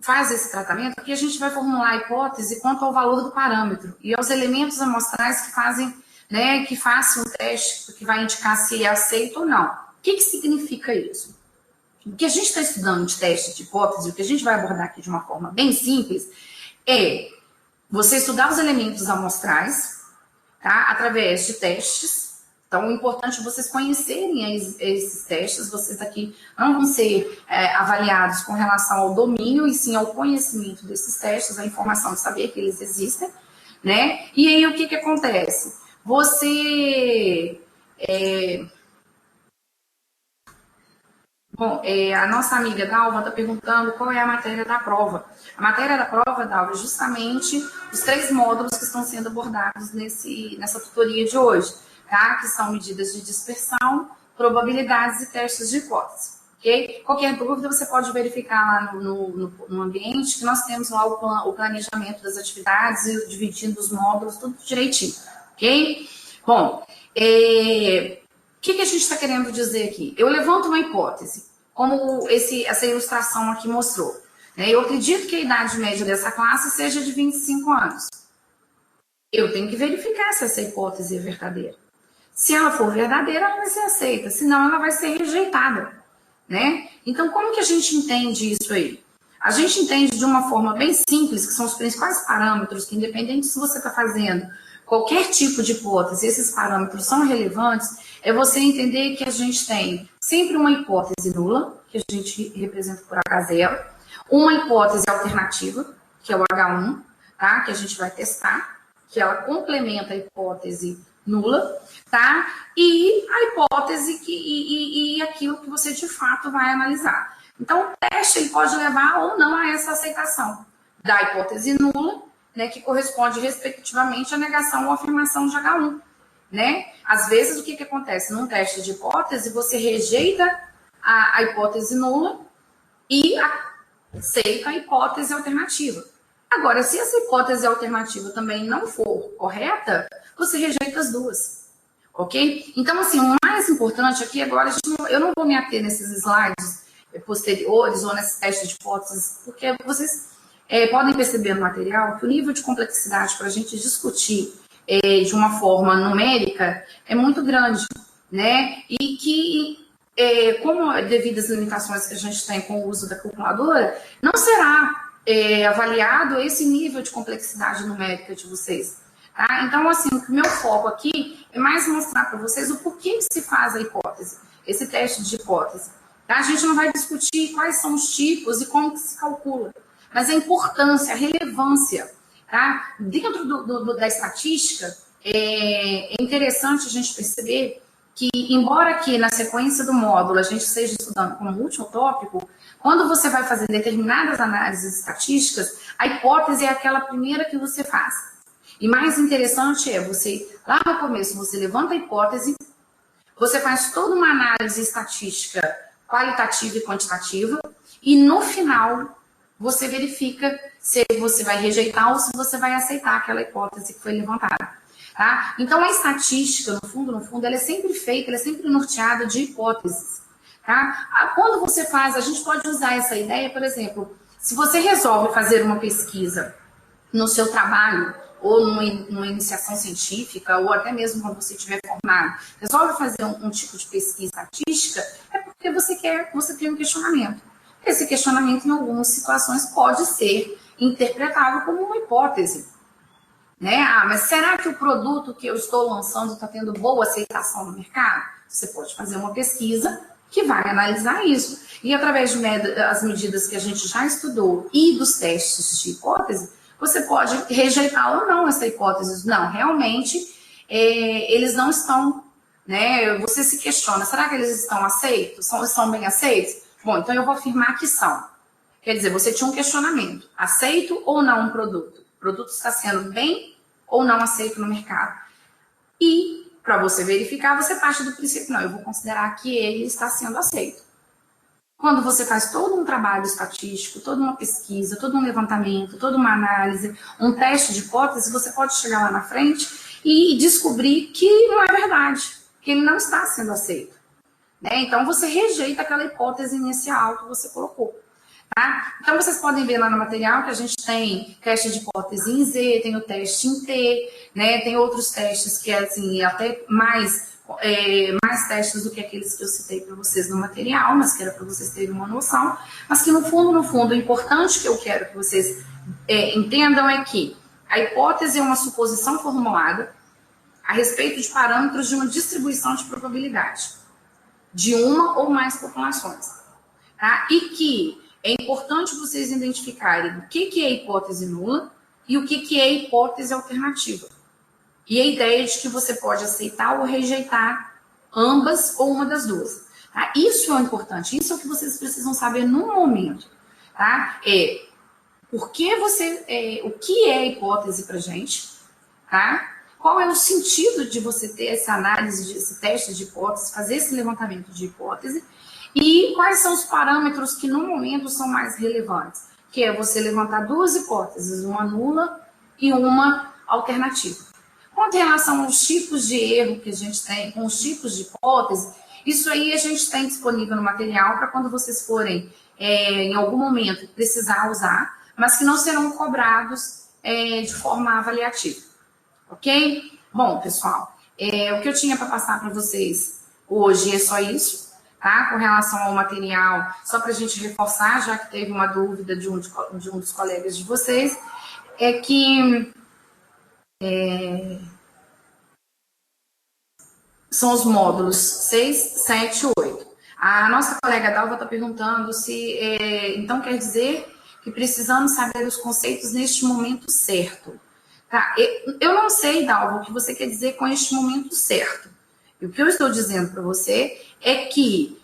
[SPEAKER 1] faz esse tratamento, aqui a gente vai formular a hipótese quanto ao valor do parâmetro e aos elementos amostrais que fazem, né, que façam o teste, que vai indicar se é aceito ou não. O que significa isso? O que a gente está estudando de teste de hipótese, o que a gente vai abordar aqui de uma forma bem simples, é você estudar os elementos amostrais, tá, através de testes. Então, o importante é vocês conhecerem esses testes. Vocês aqui não vão ser avaliados com relação ao domínio, e sim ao conhecimento desses testes, a informação de saber que eles existem, né? E aí, o que acontece? Você... Bom, a nossa amiga Dalva está perguntando qual é a matéria da prova. A matéria da prova, Dalva, é justamente os 3 módulos que estão sendo abordados nessa tutoria de hoje, tá? Que são medidas de dispersão, probabilidades e testes de hipótese, ok? Qualquer dúvida você pode verificar lá no ambiente, que nós temos lá o planejamento das atividades e dividindo os módulos, tudo direitinho, ok? Bom, o que a gente está querendo dizer aqui? Eu levanto uma hipótese, como essa ilustração aqui mostrou, né? Eu acredito que a idade média dessa classe seja de 25 anos. Eu tenho que verificar se essa hipótese é verdadeira. Se ela for verdadeira, ela vai ser aceita, senão ela vai ser rejeitada, né? Então, como que a gente entende isso aí? A gente entende de uma forma bem simples, que são os principais parâmetros, que independente se você está fazendo qualquer tipo de hipótese, esses parâmetros são relevantes, é você entender que a gente tem sempre uma hipótese nula, que a gente representa por H0, uma hipótese alternativa, que é o H1, tá? Que a gente vai testar, que ela complementa a hipótese nula, tá? E a hipótese e aquilo que você de fato vai analisar. Então, o teste ele pode levar ou não a essa aceitação da hipótese nula, né, que corresponde respectivamente à negação ou afirmação de H1, né? Às vezes, o que acontece? Num teste de hipótese, você rejeita a hipótese nula e aceita a hipótese alternativa. Agora, se essa hipótese alternativa também não for correta, você rejeita as duas, ok? Então, assim, o mais importante aqui agora, eu não vou me ater nesses slides posteriores ou nesse teste de hipóteses, porque vocês podem perceber no material que o nível de complexidade para a gente discutir de uma forma numérica é muito grande, né? E que, como devido às limitações que a gente tem com o uso da calculadora, não será avaliado esse nível de complexidade numérica de vocês. Tá? Então, assim, o meu foco aqui é mais mostrar para vocês o porquê que se faz a hipótese, esse teste de hipótese. Tá? A gente não vai discutir quais são os tipos e como que se calcula, mas a importância, a relevância. Tá? Dentro da estatística, é interessante a gente perceber que, embora aqui na sequência do módulo a gente esteja estudando como último tópico, quando você vai fazer determinadas análises estatísticas, a hipótese é aquela primeira que você faz. E mais interessante é você, lá no começo, você levanta a hipótese, você faz toda uma análise estatística qualitativa e quantitativa, e no final você verifica se você vai rejeitar ou se você vai aceitar aquela hipótese que foi levantada. Tá? Então, a estatística, no fundo, ela é sempre feita, ela é sempre norteada de hipóteses. Tá? Quando você faz, a gente pode usar essa ideia, por exemplo, se você resolve fazer uma pesquisa no seu trabalho, ou numa iniciação científica, ou até mesmo quando você estiver formado, resolve fazer um tipo de pesquisa estatística, é porque você tem um questionamento. Esse questionamento, em algumas situações, pode ser interpretado como uma hipótese. Né? Mas será que o produto que eu estou lançando está tendo boa aceitação no mercado? Você pode fazer uma pesquisa que vai analisar isso. E através das medidas que a gente já estudou e dos testes de hipótese, você pode rejeitar ou não essa hipótese. Não, realmente, eles não estão, né? Você se questiona, será que eles estão aceitos? Estão bem aceitos? Bom, então eu vou afirmar que são. Quer dizer, você tinha um questionamento, aceito ou não um produto? O produto está sendo bem ou não aceito no mercado? E, para você verificar, você parte do princípio, não, eu vou considerar que ele está sendo aceito. Quando você faz todo um trabalho estatístico, toda uma pesquisa, todo um levantamento, toda uma análise, um teste de hipótese, você pode chegar lá na frente e descobrir que não é verdade, que ele não está sendo aceito. Né? Então, você rejeita aquela hipótese inicial que você colocou. Tá? Então, vocês podem ver lá no material que a gente tem teste de hipótese em Z, tem o teste em T, né? Tem outros testes que é assim, até mais testes do que aqueles que eu citei para vocês no material, mas que era para vocês terem uma noção, mas que no fundo, o importante que eu quero que vocês entendam é que a hipótese é uma suposição formulada a respeito de parâmetros de uma distribuição de probabilidade de uma ou mais populações. Tá? E que é importante vocês identificarem o que é hipótese nula e o que é hipótese alternativa. E a ideia de que você pode aceitar ou rejeitar ambas ou uma das duas. Tá? Isso é importante, isso é o que vocês precisam saber no momento. Tá? O que é hipótese para a gente? Tá? Qual é o sentido de você ter essa análise, esse teste de hipótese, fazer esse levantamento de hipótese? E quais são os parâmetros que no momento são mais relevantes? Que é você levantar duas hipóteses, uma nula e uma alternativa. Com relação aos tipos de erro que a gente tem, com os tipos de hipótese, isso aí a gente tem disponível no material para quando vocês forem, em algum momento, precisar usar, mas que não serão cobrados de forma avaliativa. Ok? Bom, pessoal, o que eu tinha para passar para vocês hoje é só isso. Tá? Com relação ao material, só para a gente reforçar, já que teve uma dúvida de um dos colegas de vocês, é que são os módulos 6, 7 e 8. A nossa colega Dalva está perguntando se, então quer dizer que precisamos saber os conceitos neste momento certo. Tá? Eu não sei, Dalva, o que você quer dizer com este momento certo. E o que eu estou dizendo para você é que,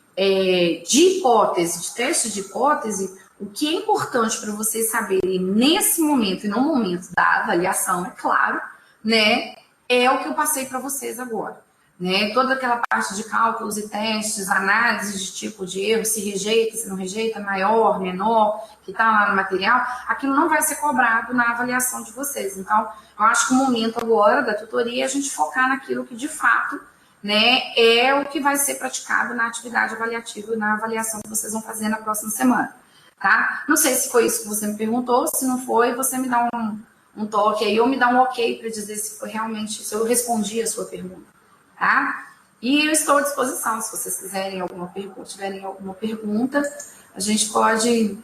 [SPEAKER 1] de hipótese, de teste de hipótese, o que é importante para vocês saberem nesse momento e no momento da avaliação, é claro, né, é o que eu passei para vocês agora. Né? Toda aquela parte de cálculos e testes, análise de tipo de erro, se rejeita, se não rejeita, maior, menor, que está lá no material, aquilo não vai ser cobrado na avaliação de vocês. Então, eu acho que o momento agora da tutoria é a gente focar naquilo que de fato, né, é o que vai ser praticado na atividade avaliativa, na avaliação que vocês vão fazer na próxima semana. Tá? Não sei se foi isso que você me perguntou, se não foi, você me dá um toque aí, ou me dá um ok para dizer se foi realmente, se eu respondi a sua pergunta. Tá? E eu estou à disposição, se vocês quiserem tiverem alguma pergunta, a gente pode...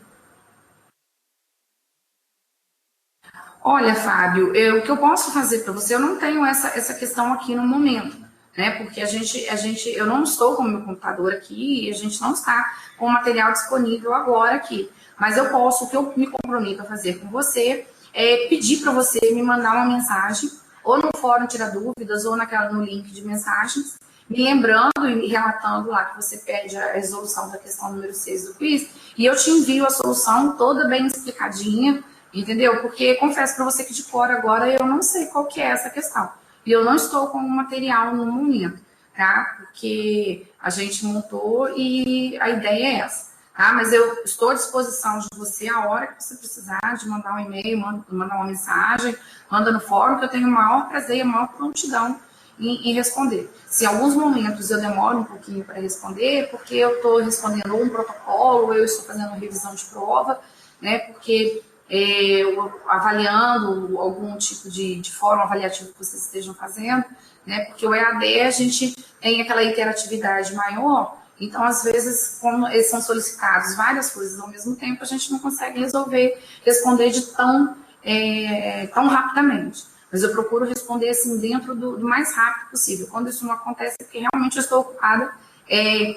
[SPEAKER 1] Olha, Fábio, o que eu posso fazer para você, eu não tenho essa questão aqui no momento, né? Porque eu não estou com o meu computador aqui e a gente não está com o material disponível agora aqui. Mas eu posso, o que eu me comprometo a fazer com você é pedir para você me mandar uma mensagem ou no fórum Tira Dúvidas, ou no link de mensagens, me lembrando e relatando lá que você pede a resolução da questão número 6 do quiz, e eu te envio a solução toda bem explicadinha, entendeu? Porque confesso para você que de fora agora eu não sei qual que é essa questão. E eu não estou com o material no momento, tá? Porque a gente montou e a ideia é essa, tá? Mas eu estou à disposição de você a hora que você precisar, de mandar um e-mail, mandar uma mensagem, manda no fórum, que eu tenho o maior prazer e a maior prontidão em responder. Se em alguns momentos eu demoro um pouquinho para responder, porque eu estou respondendo um protocolo, ou eu estou fazendo uma revisão de prova, né? Porque avaliando algum tipo de fórum avaliativo que vocês estejam fazendo, né? Porque o EAD a gente tem aquela interatividade maior, então às vezes, como eles são solicitados várias coisas ao mesmo tempo, a gente não consegue responder de tão rapidamente. Mas eu procuro responder assim dentro do mais rápido possível. Quando isso não acontece, é porque realmente eu estou ocupada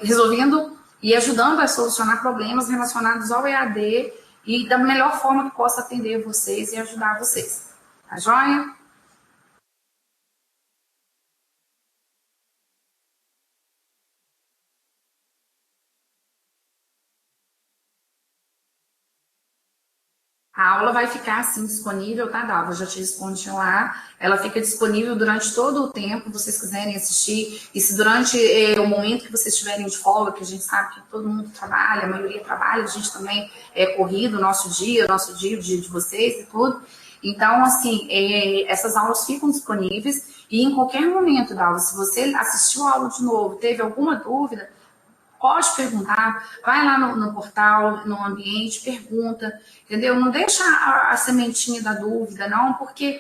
[SPEAKER 1] resolvendo e ajudando a solucionar problemas relacionados ao EAD e da melhor forma que possa atender vocês e ajudar vocês. Tá joia? A aula vai ficar assim disponível, tá, Dalva? Eu já te respondi lá. Ela fica disponível durante todo o tempo, que vocês quiserem assistir. E se durante o momento que vocês estiverem de folga, que a gente sabe que todo mundo trabalha, a maioria trabalha, a gente também é corrido, o nosso dia, o dia de vocês e tudo. Então, assim, essas aulas ficam disponíveis. E em qualquer momento, Dalva, se você assistiu a aula de novo, teve alguma dúvida, pode perguntar, vai lá no portal, no ambiente, pergunta, entendeu? Não deixa a sementinha da dúvida, não, porque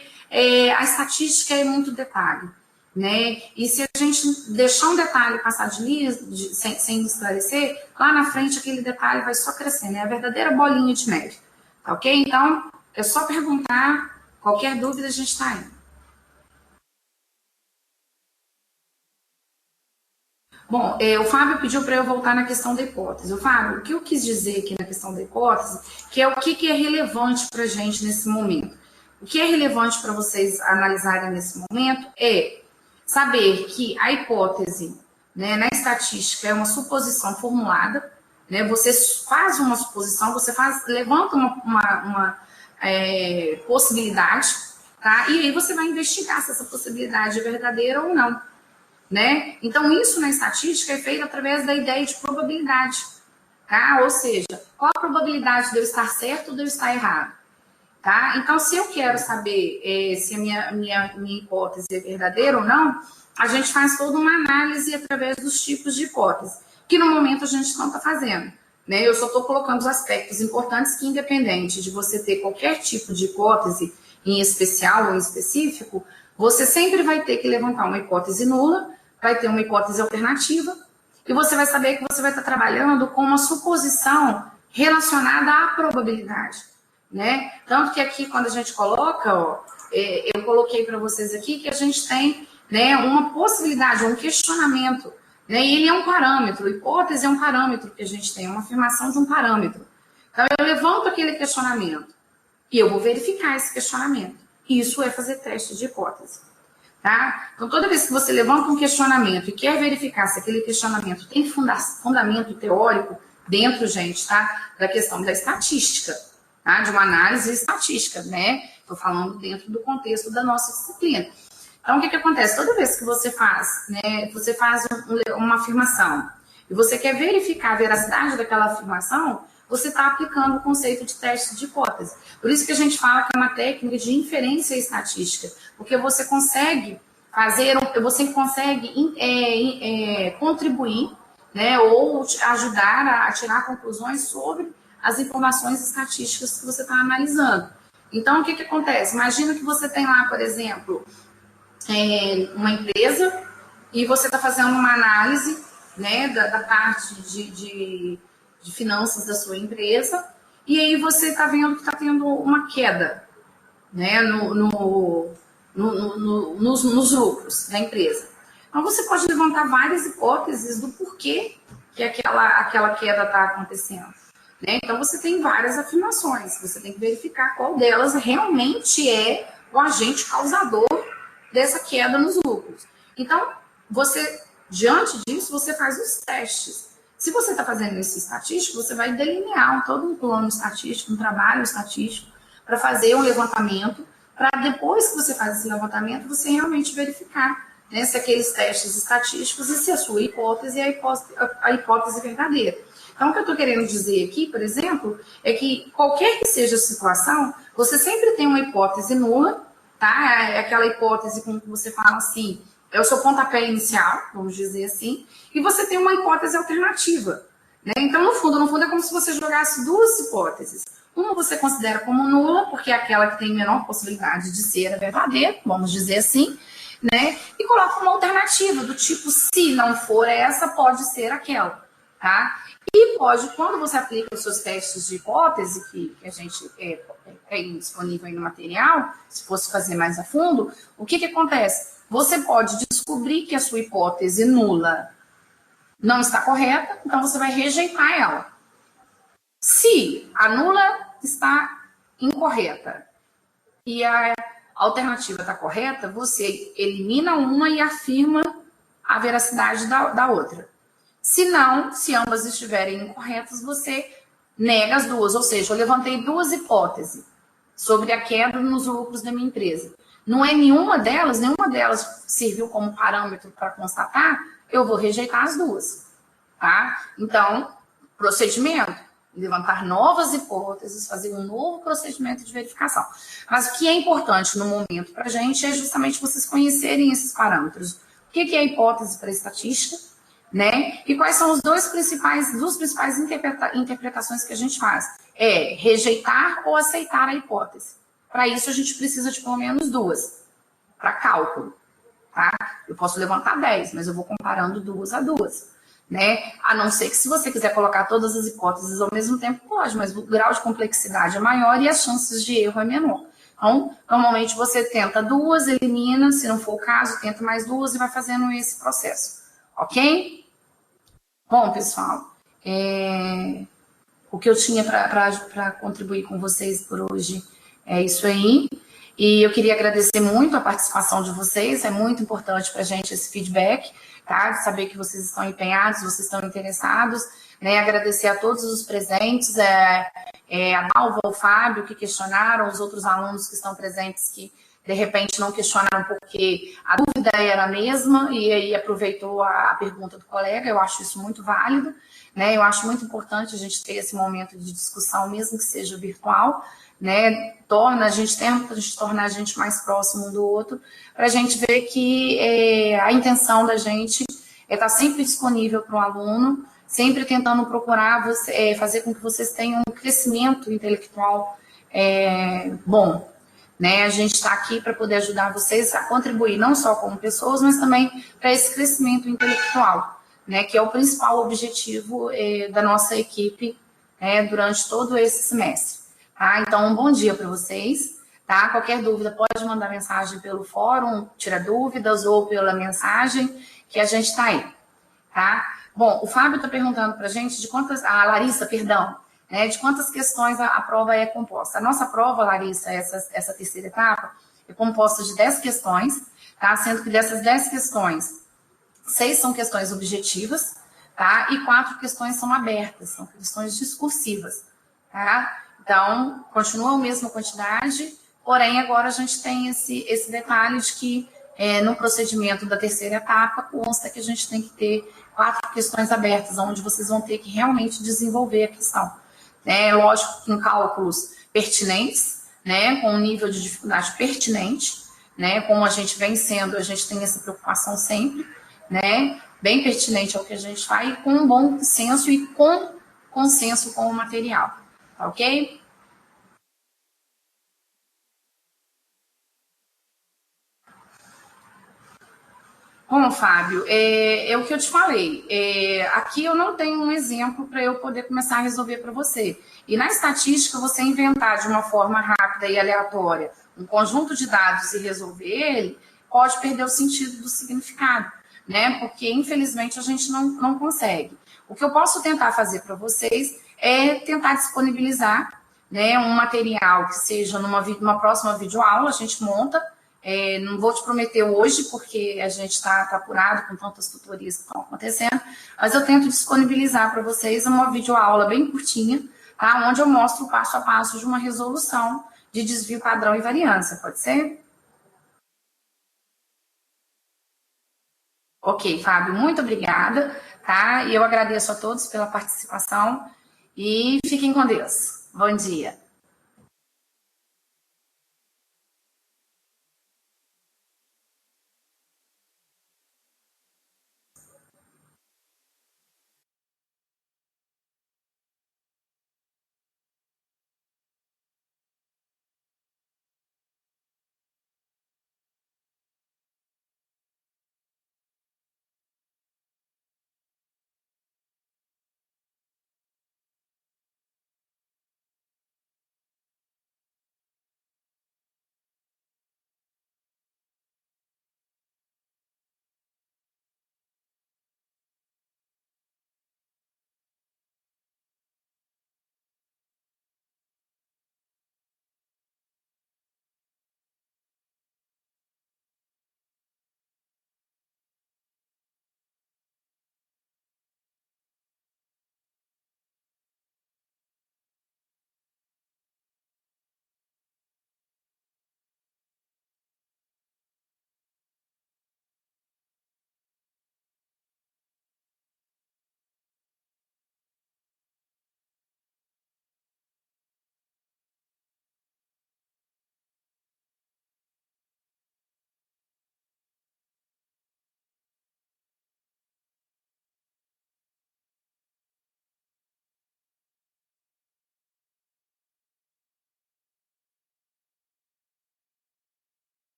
[SPEAKER 1] a estatística é muito detalhe, né? E se a gente deixar um detalhe passar sem esclarecer, lá na frente aquele detalhe vai só crescendo, é a verdadeira bolinha de neve, tá ok? Então, é só perguntar, qualquer dúvida a gente está aí. Bom, o Fábio pediu para eu voltar na questão da hipótese. O Fábio, o que eu quis dizer aqui na questão da hipótese, que é o que é relevante para a gente nesse momento. O que é relevante para vocês analisarem nesse momento é saber que a hipótese, né, na estatística, é uma suposição formulada, né, você faz uma suposição, levanta uma possibilidade, tá? E aí você vai investigar se essa possibilidade é verdadeira ou não, né? Então, isso na estatística é feito através da ideia de probabilidade, tá? Ou seja, qual a probabilidade de eu estar certo ou de eu estar errado, tá? Então, se eu quero saber se a minha hipótese é verdadeira ou não, a gente faz toda uma análise através dos tipos de hipótese, que no momento a gente não está fazendo, né? Eu só estou colocando os aspectos importantes que, independente de você ter qualquer tipo de hipótese, em especial ou em específico, você sempre vai ter que levantar uma hipótese nula, vai ter uma hipótese alternativa, e você vai saber que você vai estar trabalhando com uma suposição relacionada à probabilidade, né? Tanto que aqui, quando a gente coloca, eu coloquei para vocês aqui que a gente tem, né, uma possibilidade, um questionamento, né? E ele é um parâmetro, hipótese é um parâmetro que a gente tem, uma afirmação de um parâmetro. Então, eu levanto aquele questionamento e eu vou verificar esse questionamento. Isso é fazer teste de hipótese. Tá? Então, toda vez que você levanta um questionamento e quer verificar se aquele questionamento tem fundamento teórico dentro, gente, tá? Da questão da estatística, tá? De uma análise estatística, né? Estou falando dentro do contexto da nossa disciplina. Então, o que acontece? Toda vez que você faz, né? Você faz uma afirmação e você quer verificar a veracidade daquela afirmação, você está aplicando o conceito de teste de hipótese. Por isso que a gente fala que é uma técnica de inferência estatística, porque você consegue contribuir, né, ou ajudar a tirar conclusões sobre as informações estatísticas que você está analisando. Então, o que acontece? Imagina que você tem lá, por exemplo, uma empresa e você está fazendo uma análise, né, da parte de finanças da sua empresa, e aí você está vendo que está tendo uma queda, né, nos lucros da empresa. Então, você pode levantar várias hipóteses do porquê que aquela queda está acontecendo, né? Então, você tem várias afirmações, você tem que verificar qual delas realmente é o agente causador dessa queda nos lucros. Então, diante disso, você faz os testes. Se você está fazendo esse estatístico, você vai delinear todo um plano estatístico, um trabalho estatístico, para fazer um levantamento, para depois que você faz esse levantamento, você realmente verificar, né, se aqueles testes estatísticos e se a sua hipótese é a hipótese verdadeira. Então, o que eu estou querendo dizer aqui, por exemplo, é que qualquer que seja a situação, você sempre tem uma hipótese nula, tá? É aquela hipótese com que você fala assim, é o seu pontapé inicial, vamos dizer assim, e você tem uma hipótese alternativa, né? Então, no fundo, é como se você jogasse duas hipóteses. Uma você considera como nula, porque é aquela que tem menor possibilidade de ser a verdadeira, vamos dizer assim, né? E coloca uma alternativa do tipo, se não for essa, pode ser aquela, tá? E pode, quando você aplica os seus testes de hipótese, que a gente tem disponível aí no material, se fosse fazer mais a fundo, o que acontece? Você pode descobrir que a sua hipótese nula não está correta, então você vai rejeitar ela. Se a nula está incorreta e a alternativa está correta, você elimina uma e afirma a veracidade da outra. Se não, se ambas estiverem incorretas, você nega as duas. Ou seja, eu levantei duas hipóteses sobre a queda nos lucros da minha empresa. Não é nenhuma delas serviu como parâmetro para constatar, eu vou rejeitar as duas. Tá? Então, procedimento, levantar novas hipóteses, fazer um novo procedimento de verificação. Mas o que é importante no momento para a gente é justamente vocês conhecerem esses parâmetros. O que é a hipótese para a estatística, né? E quais são duas principais interpretações que a gente faz? É rejeitar ou aceitar a hipótese. Para isso, a gente precisa de pelo menos duas, para cálculo. Tá? Eu posso levantar 10, mas eu vou comparando duas a duas. Né? A não ser que se você quiser colocar todas as hipóteses ao mesmo tempo, pode, mas o grau de complexidade é maior e as chances de erro é menor. Então, normalmente você tenta duas, elimina, se não for o caso, tenta mais duas e vai fazendo esse processo. Ok? Bom, pessoal, o que eu tinha para contribuir com vocês por hoje é isso aí. E eu queria agradecer muito a participação de vocês, é muito importante para a gente esse feedback, tá? De saber que vocês estão empenhados, vocês estão interessados, né? Agradecer a todos os presentes, a Nalva, o Fábio, que questionaram, os outros alunos que estão presentes que de repente não questionaram porque a dúvida era a mesma e aí aproveitou a pergunta do colega, eu acho isso muito válido, né? Eu acho muito importante a gente ter esse momento de discussão, mesmo que seja virtual, né? Tenta tornar a gente mais próximo um do outro, para a gente ver que a intenção da gente é estar sempre disponível para o aluno, sempre tentando procurar fazer com que vocês tenham um crescimento intelectual bom. Né? A gente está aqui para poder ajudar vocês a contribuir não só como pessoas, mas também para esse crescimento intelectual, né? Que é o principal objetivo da nossa equipe durante todo esse semestre. Tá? Então, um bom dia para vocês. Tá? Qualquer dúvida, pode mandar mensagem pelo fórum, tira dúvidas, ou pela mensagem, que a gente está aí. Tá? Bom, o Fábio está perguntando para a gente de quantas... A Larissa, perdão. De quantas questões a prova é composta. A nossa prova, Larissa, essa terceira etapa, é composta de 10 questões, tá? Sendo que dessas 10 questões, 6 são questões objetivas, tá? E 4 questões são abertas, são questões discursivas, tá? Então, continua a mesma quantidade, porém, agora a gente tem esse detalhe de que no procedimento da terceira etapa, consta que a gente tem que ter 4 questões abertas, onde vocês vão ter que realmente desenvolver a questão. Lógico que em cálculos pertinentes, né, com um nível de dificuldade pertinente, né, como a gente vem sendo, a gente tem essa preocupação sempre, né, bem pertinente ao que a gente faz, e com um bom senso e com consenso com o material, tá ok? Bom, Fábio, é o que eu te falei. Aqui eu não tenho um exemplo para eu poder começar a resolver para você. E na estatística, você inventar de uma forma rápida e aleatória um conjunto de dados e resolver ele, pode perder o sentido do significado, né? Porque, infelizmente, a gente não consegue. O que eu posso tentar fazer para vocês é tentar disponibilizar, né, um material que seja numa próxima videoaula, a gente monta. Não vou te prometer hoje, porque a gente está apurado com tantas tutorias que estão acontecendo, mas eu tento disponibilizar para vocês uma videoaula bem curtinha, tá? Onde eu mostro o passo a passo de uma resolução de desvio padrão e variância, pode ser? Ok, Fábio, muito obrigada, tá? E eu agradeço a todos pela participação e fiquem com Deus. Bom dia.